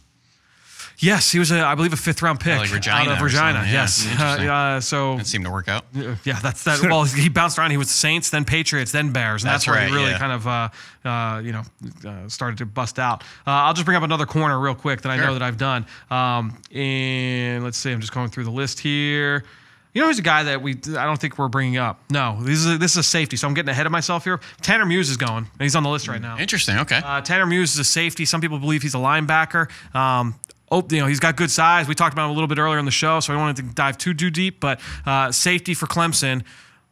Yes, he was, I believe, a 5th-round pick like Regina out of Regina. Yes. So that seemed to work out. Yeah, that's that. Well, he bounced around. He was the Saints, then Patriots, then Bears, and that's where he really kind of started to bust out. I'll just bring up another corner real quick that I know that I've done. And let's see, I'm just going through the list here. You know who's a guy that I don't think we're bringing up? No, this is a safety, so I'm getting ahead of myself here. Tanner Muse is going. He's on the list right now. Interesting. Okay. Tanner Muse is a safety. Some people believe he's a linebacker. He's got good size. We talked about him a little bit earlier in the show, so I don't want to dive too deep. But safety for Clemson,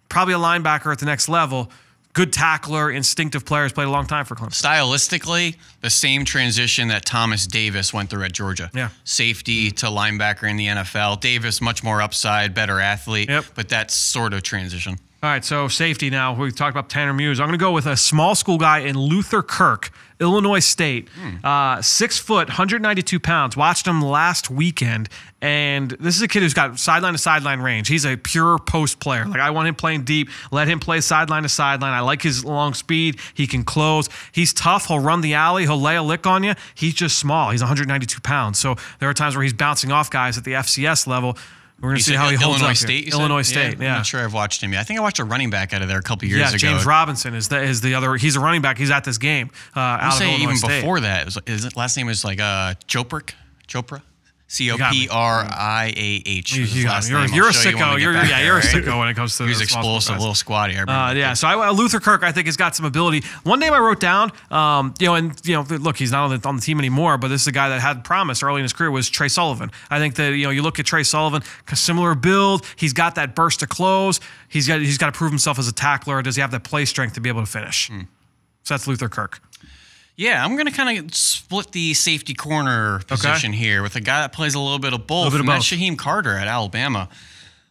probably a linebacker at the next level. Good tackler, instinctive player, has played a long time for Clemson. Stylistically, the same transition that Thomas Davis went through at Georgia. Yeah. Safety to linebacker in the NFL. Davis, much more upside, better athlete. Yep. But that sort of transition. All right, so safety now. We talked about Tanner Muse. I'm going to go with a small school guy in Luther Kirk, Illinois State. 6 foot, 192 pounds. Watched him last weekend, and this is a kid who's got sideline to sideline range. He's a pure post player. Like, I want him playing deep. Let him play sideline to sideline. I like his long speed. He can close. He's tough. He'll run the alley. He'll lay a lick on you. He's just small. He's 192 pounds. So there are times where he's bouncing off guys at the FCS level. We're going to see how he holds Illinois up State, here. Illinois State, yeah. I'm not sure I've watched him yet. I think I watched a running back out of there a couple years ago. Yeah, James Robinson is the other. He's a running back. He's at this game out of Illinois State. Even before that, his last name was like Chopra? Copriah. You're a sicko. You're a sicko when it comes to. He's explosive, a little squatty. So Luther Kirk, I think, has got some ability. One name I wrote down, look, he's not on the team anymore, but this is a guy that had promise early in his career, was Trey Sullivan. I think that you look at Trey Sullivan, similar build. He's got that burst to close. He's got to prove himself as a tackler. Does he have that play strength to be able to finish? So that's Luther Kirk. Yeah, I'm going to kind of split the safety corner position here with a guy that plays a little bit of both. That's Shaheem Carter at Alabama,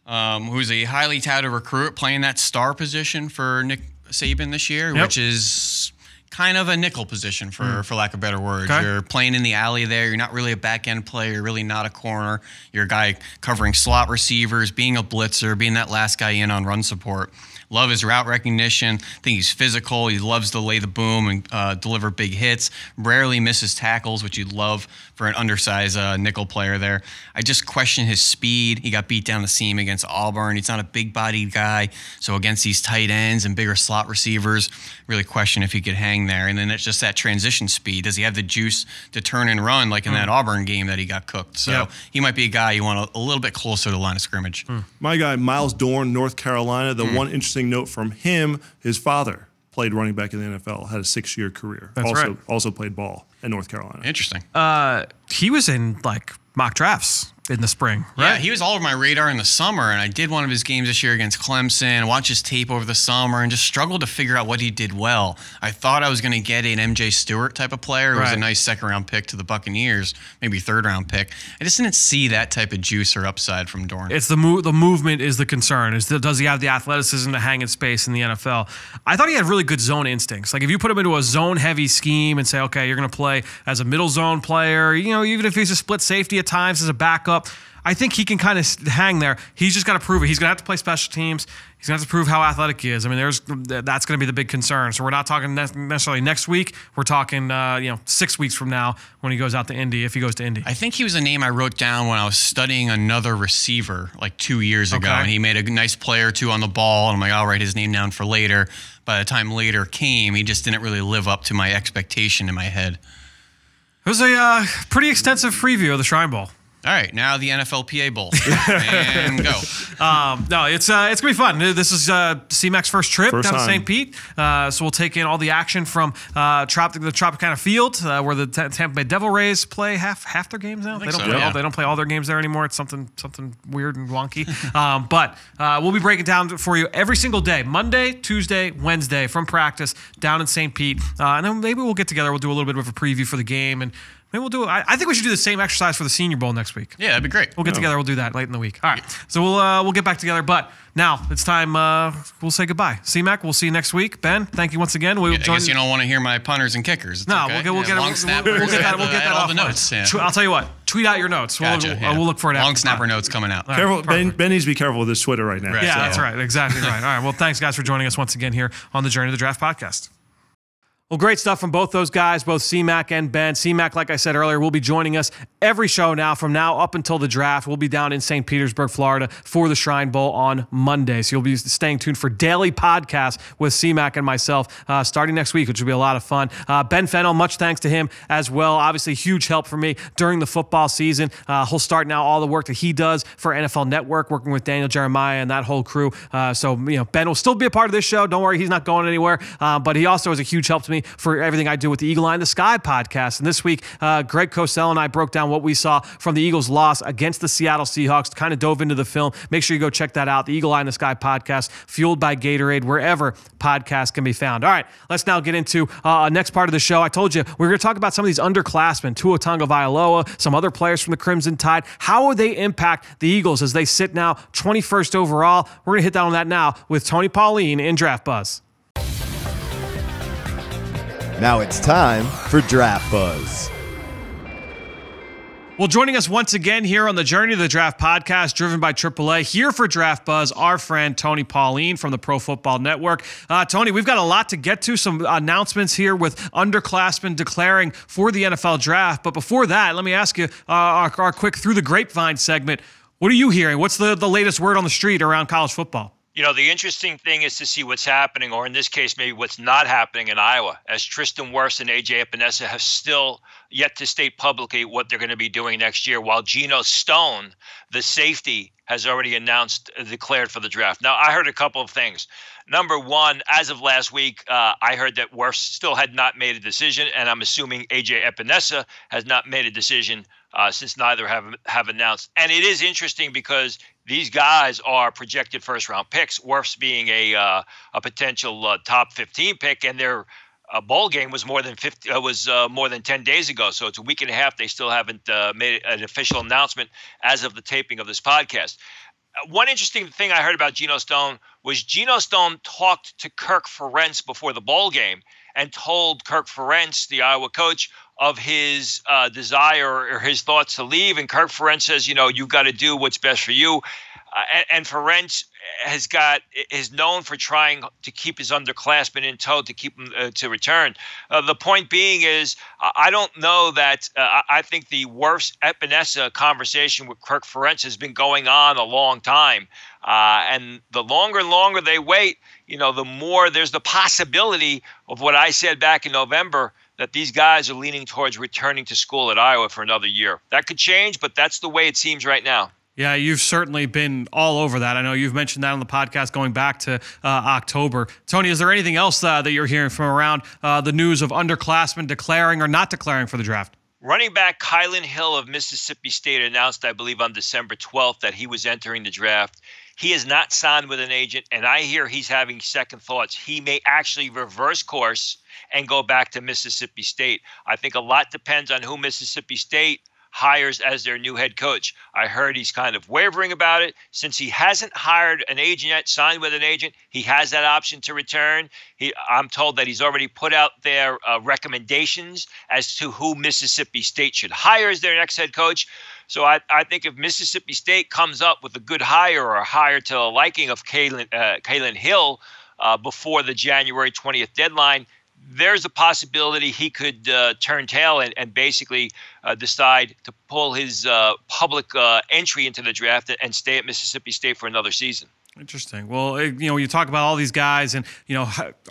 who's a highly touted recruit playing that star position for Nick Saban this year, which is kind of a nickel position, for lack of better words. Okay. You're playing in the alley there. You're not really a back-end player. You're really not a corner. You're a guy covering slot receivers, being a blitzer, being that last guy in on run support. Love his route recognition. I think he's physical. He loves to lay the boom and deliver big hits. Rarely misses tackles, which you'd love for an undersized nickel player there. I just question his speed. He got beat down the seam against Auburn. He's not a big-bodied guy. So against these tight ends and bigger slot receivers, really question if he could hang there. And then it's just that transition speed. Does he have the juice to turn and run like in that Auburn game that he got cooked? So he might be a guy you want a little bit closer to the line of scrimmage. My guy, Miles Dorn, North Carolina, the one interesting note from him, his father played running back in the NFL, had a 6-year career. Also played ball in North Carolina. Interesting. He was in mock drafts in the spring, right? Yeah, he was all over my radar in the summer, and I did one of his games this year against Clemson, watched his tape over the summer, and just struggled to figure out what he did well. I thought I was going to get an MJ Stewart type of player who was a nice second-round pick to the Buccaneers, maybe third-round pick. I just didn't see that type of juice or upside from Dorn. It's the movement is the concern. Does he have the athleticism to hang in space in the NFL? I thought he had really good zone instincts. Like, if you put him into a zone-heavy scheme and say, okay, you're going to play as a middle zone player, even if he's a split safety at times as a backup, I think he can kind of hang there. He's just got to prove it. He's going to have to play special teams. He's going to have to prove how athletic he is. I mean, that's going to be the big concern. So we're not talking necessarily next week. We're talking 6 weeks from now when he goes out to Indy, if he goes to Indy. I think he was a name I wrote down when I was studying another receiver like 2 years ago. And he made a nice play or two on the ball. And I'm like, I'll write his name down for later. By the time later came, he just didn't really live up to my expectation in my head. It was a pretty extensive preview of the Shrine Bowl. All right, now the NFLPA Bowl. And go. No, it's going to be fun. This is C-Mac's first trip down to St. Pete. So we'll take in all the action from the Tropicana Field, where the Tampa Bay Devil Rays play half their games now. They don't play all their games there anymore. It's something weird and wonky. But we'll be breaking down for you every single day, Monday, Tuesday, Wednesday, from practice down in St. Pete. And then maybe we'll get together. We'll do a little bit of a preview for the game and Maybe we'll do it. I think we should do the same exercise for the Senior Bowl next week. Yeah, that'd be great. We'll get together. We'll do that late in the week. All right. So we'll get back together. But now it's time. We'll say goodbye. C-Mac, we'll see you next week. Ben, thank you once again. I guess you don't want to hear my punters and kickers. It's okay. We'll get that all off the notes. Yeah. I'll tell you what. Tweet out your notes. Gotcha, we'll look for it. Long snapper notes coming out. Careful, Ben needs to be careful with his Twitter right now. Right. Yeah, that's right. Exactly right. All right. Well, thanks, guys, for joining us once again here on the Journey to the Draft podcast. Well, great stuff from both those guys, both C-Mac and Ben. C-Mac, like I said earlier, will be joining us every show now from now up until the draft. We'll be down in St. Petersburg, Florida for the Shrine Bowl on Monday. So you'll be staying tuned for daily podcasts with C-Mac and myself starting next week, which will be a lot of fun. Ben Fennell, much thanks to him as well. Obviously, huge help for me during the football season. He'll start now all the work that he does for NFL Network, working with Daniel Jeremiah and that whole crew. So Ben will still be a part of this show. Don't worry, he's not going anywhere. But he also is a huge help to me for everything I do with the Eagle Eye in the Sky podcast. And this week, Greg Cosell and I broke down what we saw from the Eagles' loss against the Seattle Seahawks, kind of dove into the film. Make sure you go check that out, the Eagle Eye in the Sky podcast, fueled by Gatorade, wherever podcasts can be found. All right, let's now get into next part of the show. I told you we're going to talk about some of these underclassmen, Tua Tagovailoa, some other players from the Crimson Tide. How will they impact the Eagles as they sit now 21st overall? We're going to hit down on that now with Tony Pauline in Draft Buzz. Now it's time for Draft Buzz. Well, joining us once again here on the Journey to the Draft podcast, driven by AAA, here for Draft Buzz, our friend Tony Pauline from the Pro Football Network. Tony, we've got a lot to get to, some announcements here with underclassmen declaring for the NFL Draft. But before that, let me ask you our quick Through the Grapevine segment. What are you hearing? What's the latest word on the street around college football? The interesting thing is to see what's happening, or in this case, maybe what's not happening in Iowa, as Tristan Wirfs and A.J. Epinesa have still yet to state publicly what they're going to be doing next year, while Geno Stone, the safety, has already declared for the draft. Now, I heard a couple of things. Number one, as of last week, I heard that Wirfs still had not made a decision, and I'm assuming A.J. Epinesa has not made a decision since neither have announced. And it is interesting because these guys are projected first-round picks, Wirfs being a potential top 15 pick, and their bowl game was more than 10 days ago. So it's a week and a half. They still haven't made an official announcement as of the taping of this podcast. One interesting thing I heard about Geno Stone was Geno Stone talked to Kirk Ferentz before the bowl game and told Kirk Ferentz, the Iowa coach, of his desire or his thoughts to leave. And Kirk Ferentz says, you've got to do what's best for you. And Ferentz is known for trying to keep his underclassmen in tow to keep them to return. The point being is, I don't know that I think the Wirfs Epinesa conversation with Kirk Ferentz has been going on a long time. And the longer they wait, the more there's the possibility of what I said back in November, that these guys are leaning towards returning to school at Iowa for another year. That could change, but that's the way it seems right now. Yeah, you've certainly been all over that. I know you've mentioned that on the podcast going back to October. Tony, is there anything else that you're hearing from around the news of underclassmen declaring or not declaring for the draft? Running back Kylan Hill of Mississippi State announced, I believe, on December 12th that he was entering the draft. He is not signed with an agent, and I hear he's having second thoughts. He may actually reverse course and go back to Mississippi State. I think a lot depends on who Mississippi State hires as their new head coach. I heard he's kind of wavering about it. Since he hasn't hired an agent yet, signed with an agent, he has that option to return. I'm told that he's already put out their recommendations as to who Mississippi State should hire as their next head coach. So I think if Mississippi State comes up with a good hire or a hire to the liking of Kylan Hill before the January 20th deadline, there's a possibility he could turn tail and basically decide to pull his public entry into the draft and stay at Mississippi State for another season. Interesting. Well, you talk about all these guys and,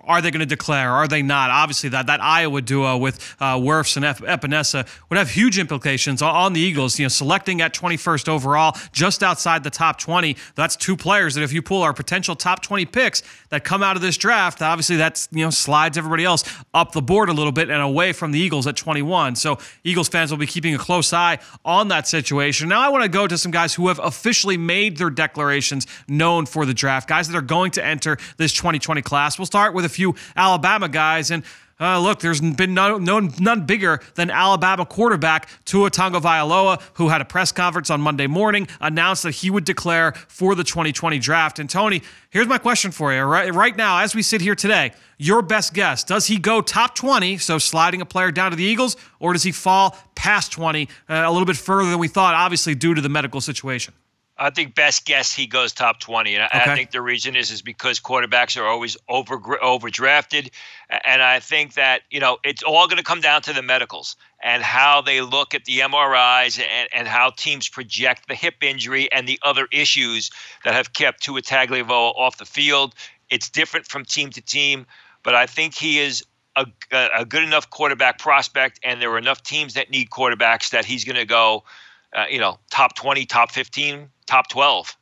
are they going to declare? Are they not? Obviously, that Iowa duo with Wirfs and Epinesa would have huge implications on the Eagles. Selecting at 21st overall, just outside the top 20, that's two players that if you pull our potential top 20 picks that come out of this draft, obviously that's, slides everybody else up the board a little bit and away from the Eagles at 21. So Eagles fans will be keeping a close eye on that situation. Now I want to go to some guys who have officially made their declarations known for the draft, guys that are going to enter this 2020 class. We'll start with a few Alabama guys, and Look, there's been none bigger than Alabama quarterback Tua Tagovailoa, who had a press conference on Monday morning, announced that he would declare for the 2020 draft. And Tony, here's my question for you. Right now, as we sit here today, your best guess, does he go top 20, so sliding a player down to the Eagles, or does he fall past 20, a little bit further than we thought, obviously due to the medical situation? I think best guess he goes top 20. And I think the reason is because quarterbacks are always overdrafted. And I think that, it's all going to come down to the medicals and how they look at the MRIs and how teams project the hip injury and the other issues that have kept Tua Tagovailoa off the field. It's different from team to team, but I think he is a good enough quarterback prospect, and there are enough teams that need quarterbacks that he's going to go, top 20, top 15, top 12.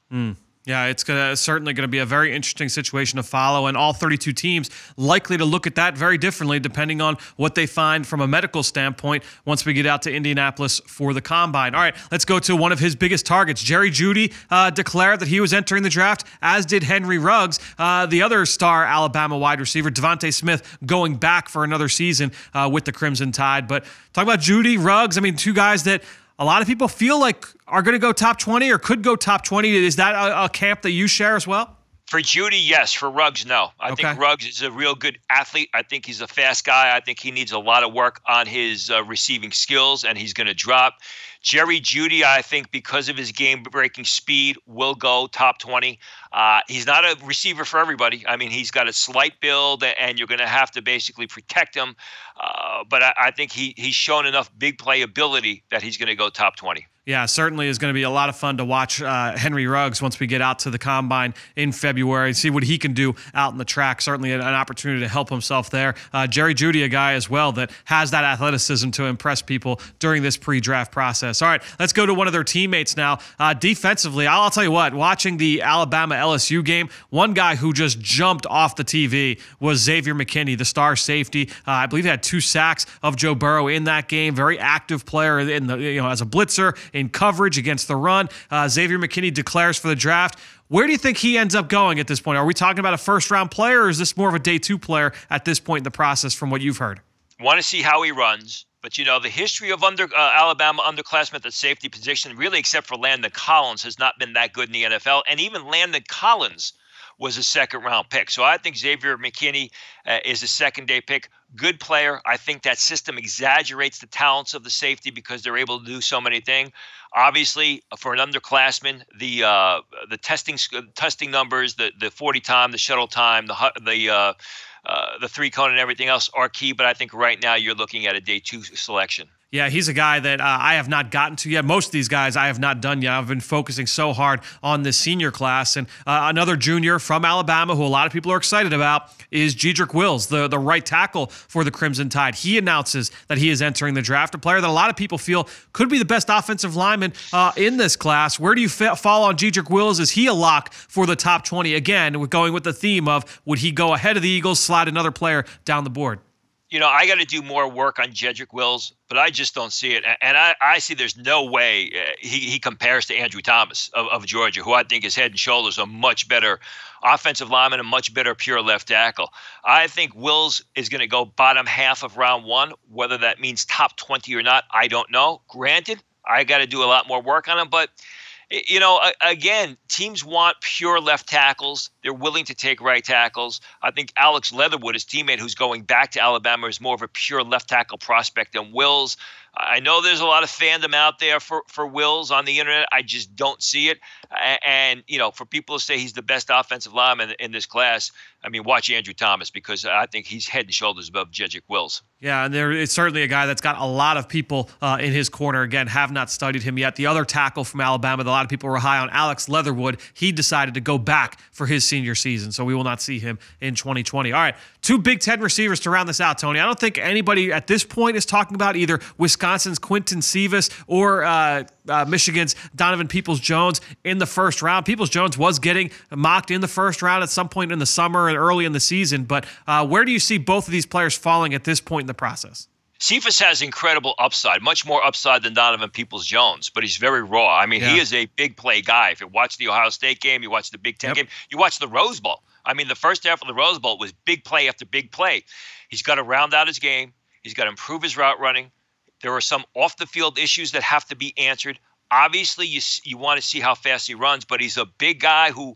Yeah, it's certainly going to be a very interesting situation to follow, and all 32 teams likely to look at that very differently depending on what they find from a medical standpoint once we get out to Indianapolis for the Combine. All right, let's go to one of his biggest targets. Jerry Jeudy declared that he was entering the draft, as did Henry Ruggs. The other star Alabama wide receiver, Devontae Smith, going back for another season with the Crimson Tide. But talk about Jeudy, Ruggs, two guys that a lot of people feel like are going to go top 20 or could go top 20. Is that a camp that you share as well? For Jeudy, yes. For Ruggs, no. I think Ruggs is a real good athlete. I think he's a fast guy. I think he needs a lot of work on his receiving skills, and he's going to drop. Jerry Jeudy, I think, because of his game-breaking speed, will go top 20. He's not a receiver for everybody. He's got a slight build, and you're going to have to basically protect him. But I think he's shown enough big play ability that he's going to go top 20. Yeah, certainly is going to be a lot of fun to watch Henry Ruggs once we get out to the Combine in February and see what he can do out in the track. Certainly an opportunity to help himself there. Jerry Jeudy, a guy as well that has that athleticism to impress people during this pre-draft process. All right, let's go to one of their teammates now. Defensively, I'll tell you what, watching the Alabama-LSU game, one guy who just jumped off the TV was Xavier McKinney, the star safety. I believe he had 2 sacks of Joe Burrow in that game. Very active player in the as a blitzer, in coverage against the run. Xavier McKinney declares for the draft. Where do you think he ends up going at this point? Are we talking about a first-round player, or is this more of a day 2 player at this point in the process from what you've heard? Want to see how he runs. But, the history of Alabama underclassmen at the safety position, really except for Landon Collins, has not been that good in the NFL. And even Landon Collins was a second-round pick. So I think Xavier McKinney is a second-day pick. Good player. I think that system exaggerates the talents of the safety because they're able to do so many things. Obviously, for an underclassman, the testing numbers, the 40 time, the shuttle time, the 3-cone and everything else are key. But I think right now you're looking at a day 2 selection. Yeah, he's a guy that I have not gotten to yet. Most of these guys I have not done yet. I've been focusing so hard on this senior class. And another junior from Alabama who a lot of people are excited about is Jedrick Wills, the right tackle for the Crimson Tide. He announces that he is entering the draft, a player that a lot of people feel could be the best offensive lineman in this class. Where do you fall on Jedrick Wills? Is he a lock for the top 20? Again, we're going with the theme of would he go ahead of the Eagles, slide another player down the board? I got to do more work on Jedrick Wills, but I just don't see it. And I see there's no way he compares to Andrew Thomas of Georgia, who I think is head and shoulders a much better offensive lineman, a much better pure left tackle. I think Wills is going to go bottom half of round 1. Whether that means top 20 or not, I don't know. Granted, I got to do a lot more work on him, but again, teams want pure left tackles. They're willing to take right tackles. I think Alex Leatherwood, his teammate who's going back to Alabama, is more of a pure left tackle prospect than Wills. I know there's a lot of fandom out there for Wills on the internet. I just don't see it. And, for people to say he's the best offensive lineman in this class, watch Andrew Thomas, because I think he's head and shoulders above Jedrick Wills. Yeah, and there is certainly a guy that's got a lot of people in his corner. Again, have not studied him yet. The other tackle from Alabama that a lot of people were high on, Alex Leatherwood, he decided to go back for his senior season, so we will not see him in 2020. All right, 2 Big Ten receivers to round this out, Tony. I don't think anybody at this point is talking about either Wisconsin's Quinton Seevis or Michigan's Donovan Peoples-Jones in the first round. Peoples-Jones was getting mocked in the first round at some point in the summer and early in the season, but where do you see both of these players falling at this point in the process? Cephas has incredible upside, much more upside than Donovan Peoples-Jones, but he's very raw. He is a big play guy. If you watch the Ohio State game, you watch the Big Ten game, you watch the Rose Bowl. I mean, the first half of the Rose Bowl was big play after big play. He's got to round out his game. He's got to improve his route running. There are some off-the-field issues that have to be answered. Obviously, you want to see how fast he runs, but he's a big guy who,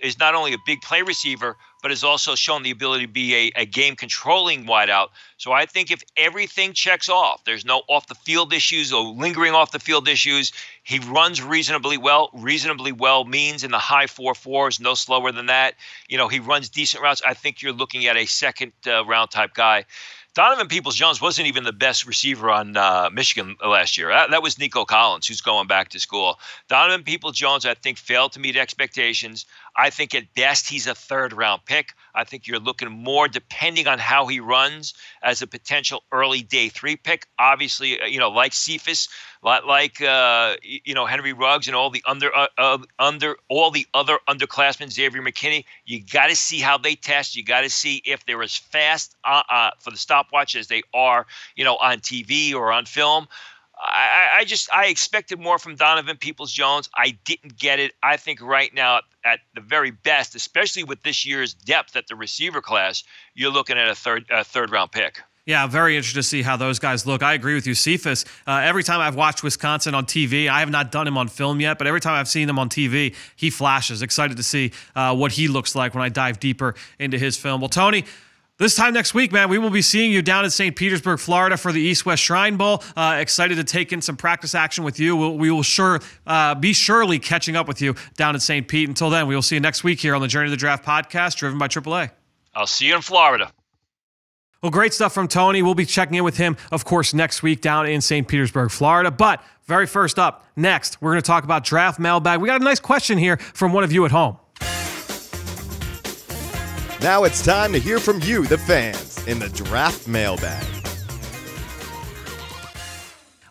is not only a big play receiver, but has also shown the ability to be a game-controlling wideout. So I think if everything checks off, there's no off-the-field issues or lingering off-the-field issues, he runs reasonably well. Reasonably well means in the high 4.4s, no slower than that. He runs decent routes. I think you're looking at a second-round type guy. Donovan Peoples-Jones wasn't even the best receiver on Michigan last year. That was Nico Collins, who's going back to school. Donovan Peoples-Jones, I think, failed to meet expectations. I think at best he's a third-round pick. I think you're looking more, depending on how he runs, as a potential early day 3 pick. Obviously, like Cephas, like Henry Ruggs and all the all the other underclassmen, Xavier McKinney. You got to see how they test. You got to see if they're as fast for the stopwatch as they are, on TV or on film. I expected more from Donovan Peoples-Jones. I didn't get it. I think right now, at the very best, especially with this year's depth at the receiver class, you're looking at a third round pick. Yeah, very interested to see how those guys look. I agree with you. Cephas, every time I've watched Wisconsin on TV, I have not done him on film yet, but every time I've seen him on TV, he flashes. Excited to see what he looks like when I dive deeper into his film. Well, Tony, this time next week, man, we will be seeing you down in St. Petersburg, Florida for the East-West Shrine Bowl. Excited to take in some practice action with you. We will be surely catching up with you down in St. Pete. Until then, we will see you next week here on the Journey to the Draft podcast, driven by AAA. I'll see you in Florida. Well, great stuff from Tony. We'll be checking in with him, of course, next week down in St. Petersburg, Florida. But very first up, next, we're going to talk about draft mailbag. We got a nice question here from one of you at home. Now it's time to hear from you, the fans, in the draft mailbag.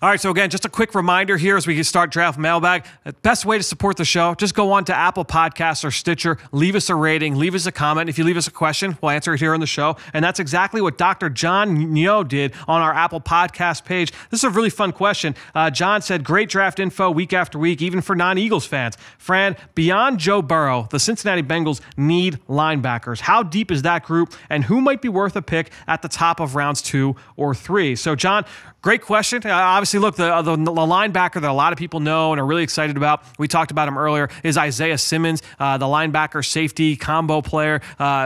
All right, so again, just a quick reminder here as we start draft mailbag. The best way to support the show, just go on to Apple Podcasts or Stitcher, leave us a rating, leave us a comment. If you leave us a question, we'll answer it here on the show. And that's exactly what Dr. Jon Runyan did on our Apple Podcast page. This is a really fun question. John said, great draft info week after week, even for non-Eagles fans. Fran, beyond Joe Burrow, the Cincinnati Bengals need linebackers. How deep is that group, and who might be worth a pick at the top of rounds 2 or 3? So, John, great question. Obviously, look, the linebacker that a lot of people know and are really excited about, we talked about him earlier, is Isaiah Simmons, the linebacker safety combo player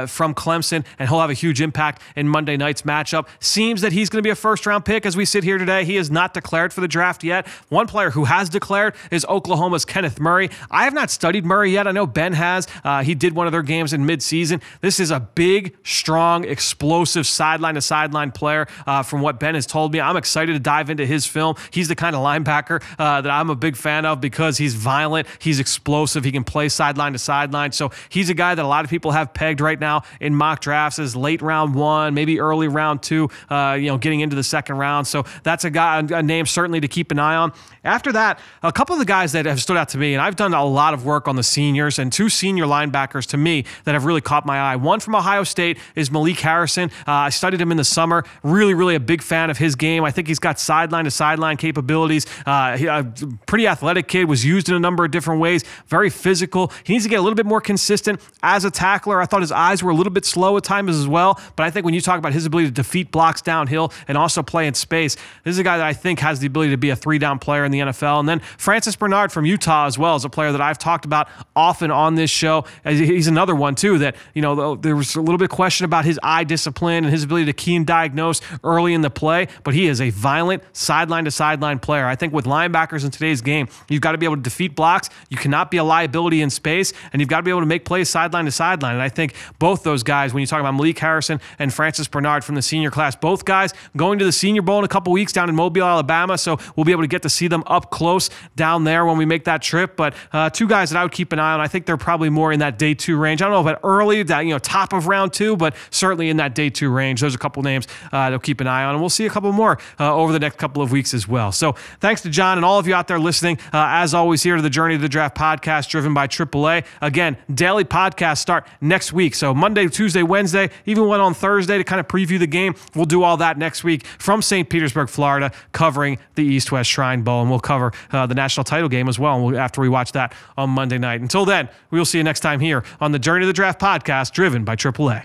from Clemson, and he'll have a huge impact in Monday night's matchup. Seems that he's going to be a first-round pick as we sit here today. He is not declared for the draft yet. One player who has declared is Oklahoma's Kenneth Murray. I have not studied Murray yet. I know Ben has. He did one of their games in midseason. This is a big, strong, explosive sideline-to-sideline player from what Ben has told me. I'm excited to dive into his film. He's the kind of linebacker that I'm a big fan of because he's violent, he's explosive, he can play sideline to sideline. So he's a guy that a lot of people have pegged right now in mock drafts as late round 1, maybe early round 2, getting into the second round. So that's a name certainly to keep an eye on. After that, a couple of the guys that have stood out to me, and I've done a lot of work on the seniors, and 2 senior linebackers to me that have really caught my eye. One from Ohio State is Malik Harrison. I studied him in the summer. Really, really a big fan of his game. I think he's got sideline-to-sideline capabilities. A pretty athletic kid, was used in a number of different ways. Very physical. He needs to get a little bit more consistent as a tackler. I thought his eyes were a little bit slow at times as well, but I think when you talk about his ability to defeat blocks downhill and also play in space, this is a guy that I think has the ability to be a 3-down player in the NFL. And then Francis Bernard from Utah as well is a player that I've talked about often on this show. He's another one too that, there was a little bit of question about his eye discipline and his ability to key and diagnose early in the play, but he is a violent sideline-to-sideline player. I think with linebackers in today's game, you've got to be able to defeat blocks. You cannot be a liability in space, and you've got to be able to make plays sideline to sideline. And I think both those guys, when you talk about Malik Harrison and Francis Bernard from the senior class, both guys going to the Senior Bowl in a couple weeks down in Mobile, Alabama, so we'll be able to get to see them up close down there when we make that trip. But 2 guys that I would keep an eye on. I think they're probably more in that day 2 range. I don't know about early, that top of round 2, but certainly in that day 2 range. Those are a couple names to keep an eye on, and we'll see a couple more over the next couple of weeks as well. So thanks to Jon and all of you out there listening. As always, here to the Journey to the Draft podcast driven by AAA. Again, daily podcasts start next week. So Monday, Tuesday, Wednesday, even one on Thursday to kind of preview the game. We'll do all that next week from St. Petersburg, Florida, covering the East-West Shrine Bowl. And we'll cover the national title game as well after we watch that on Monday night. Until then, we will see you next time here on the Journey to the Draft podcast driven by AAA.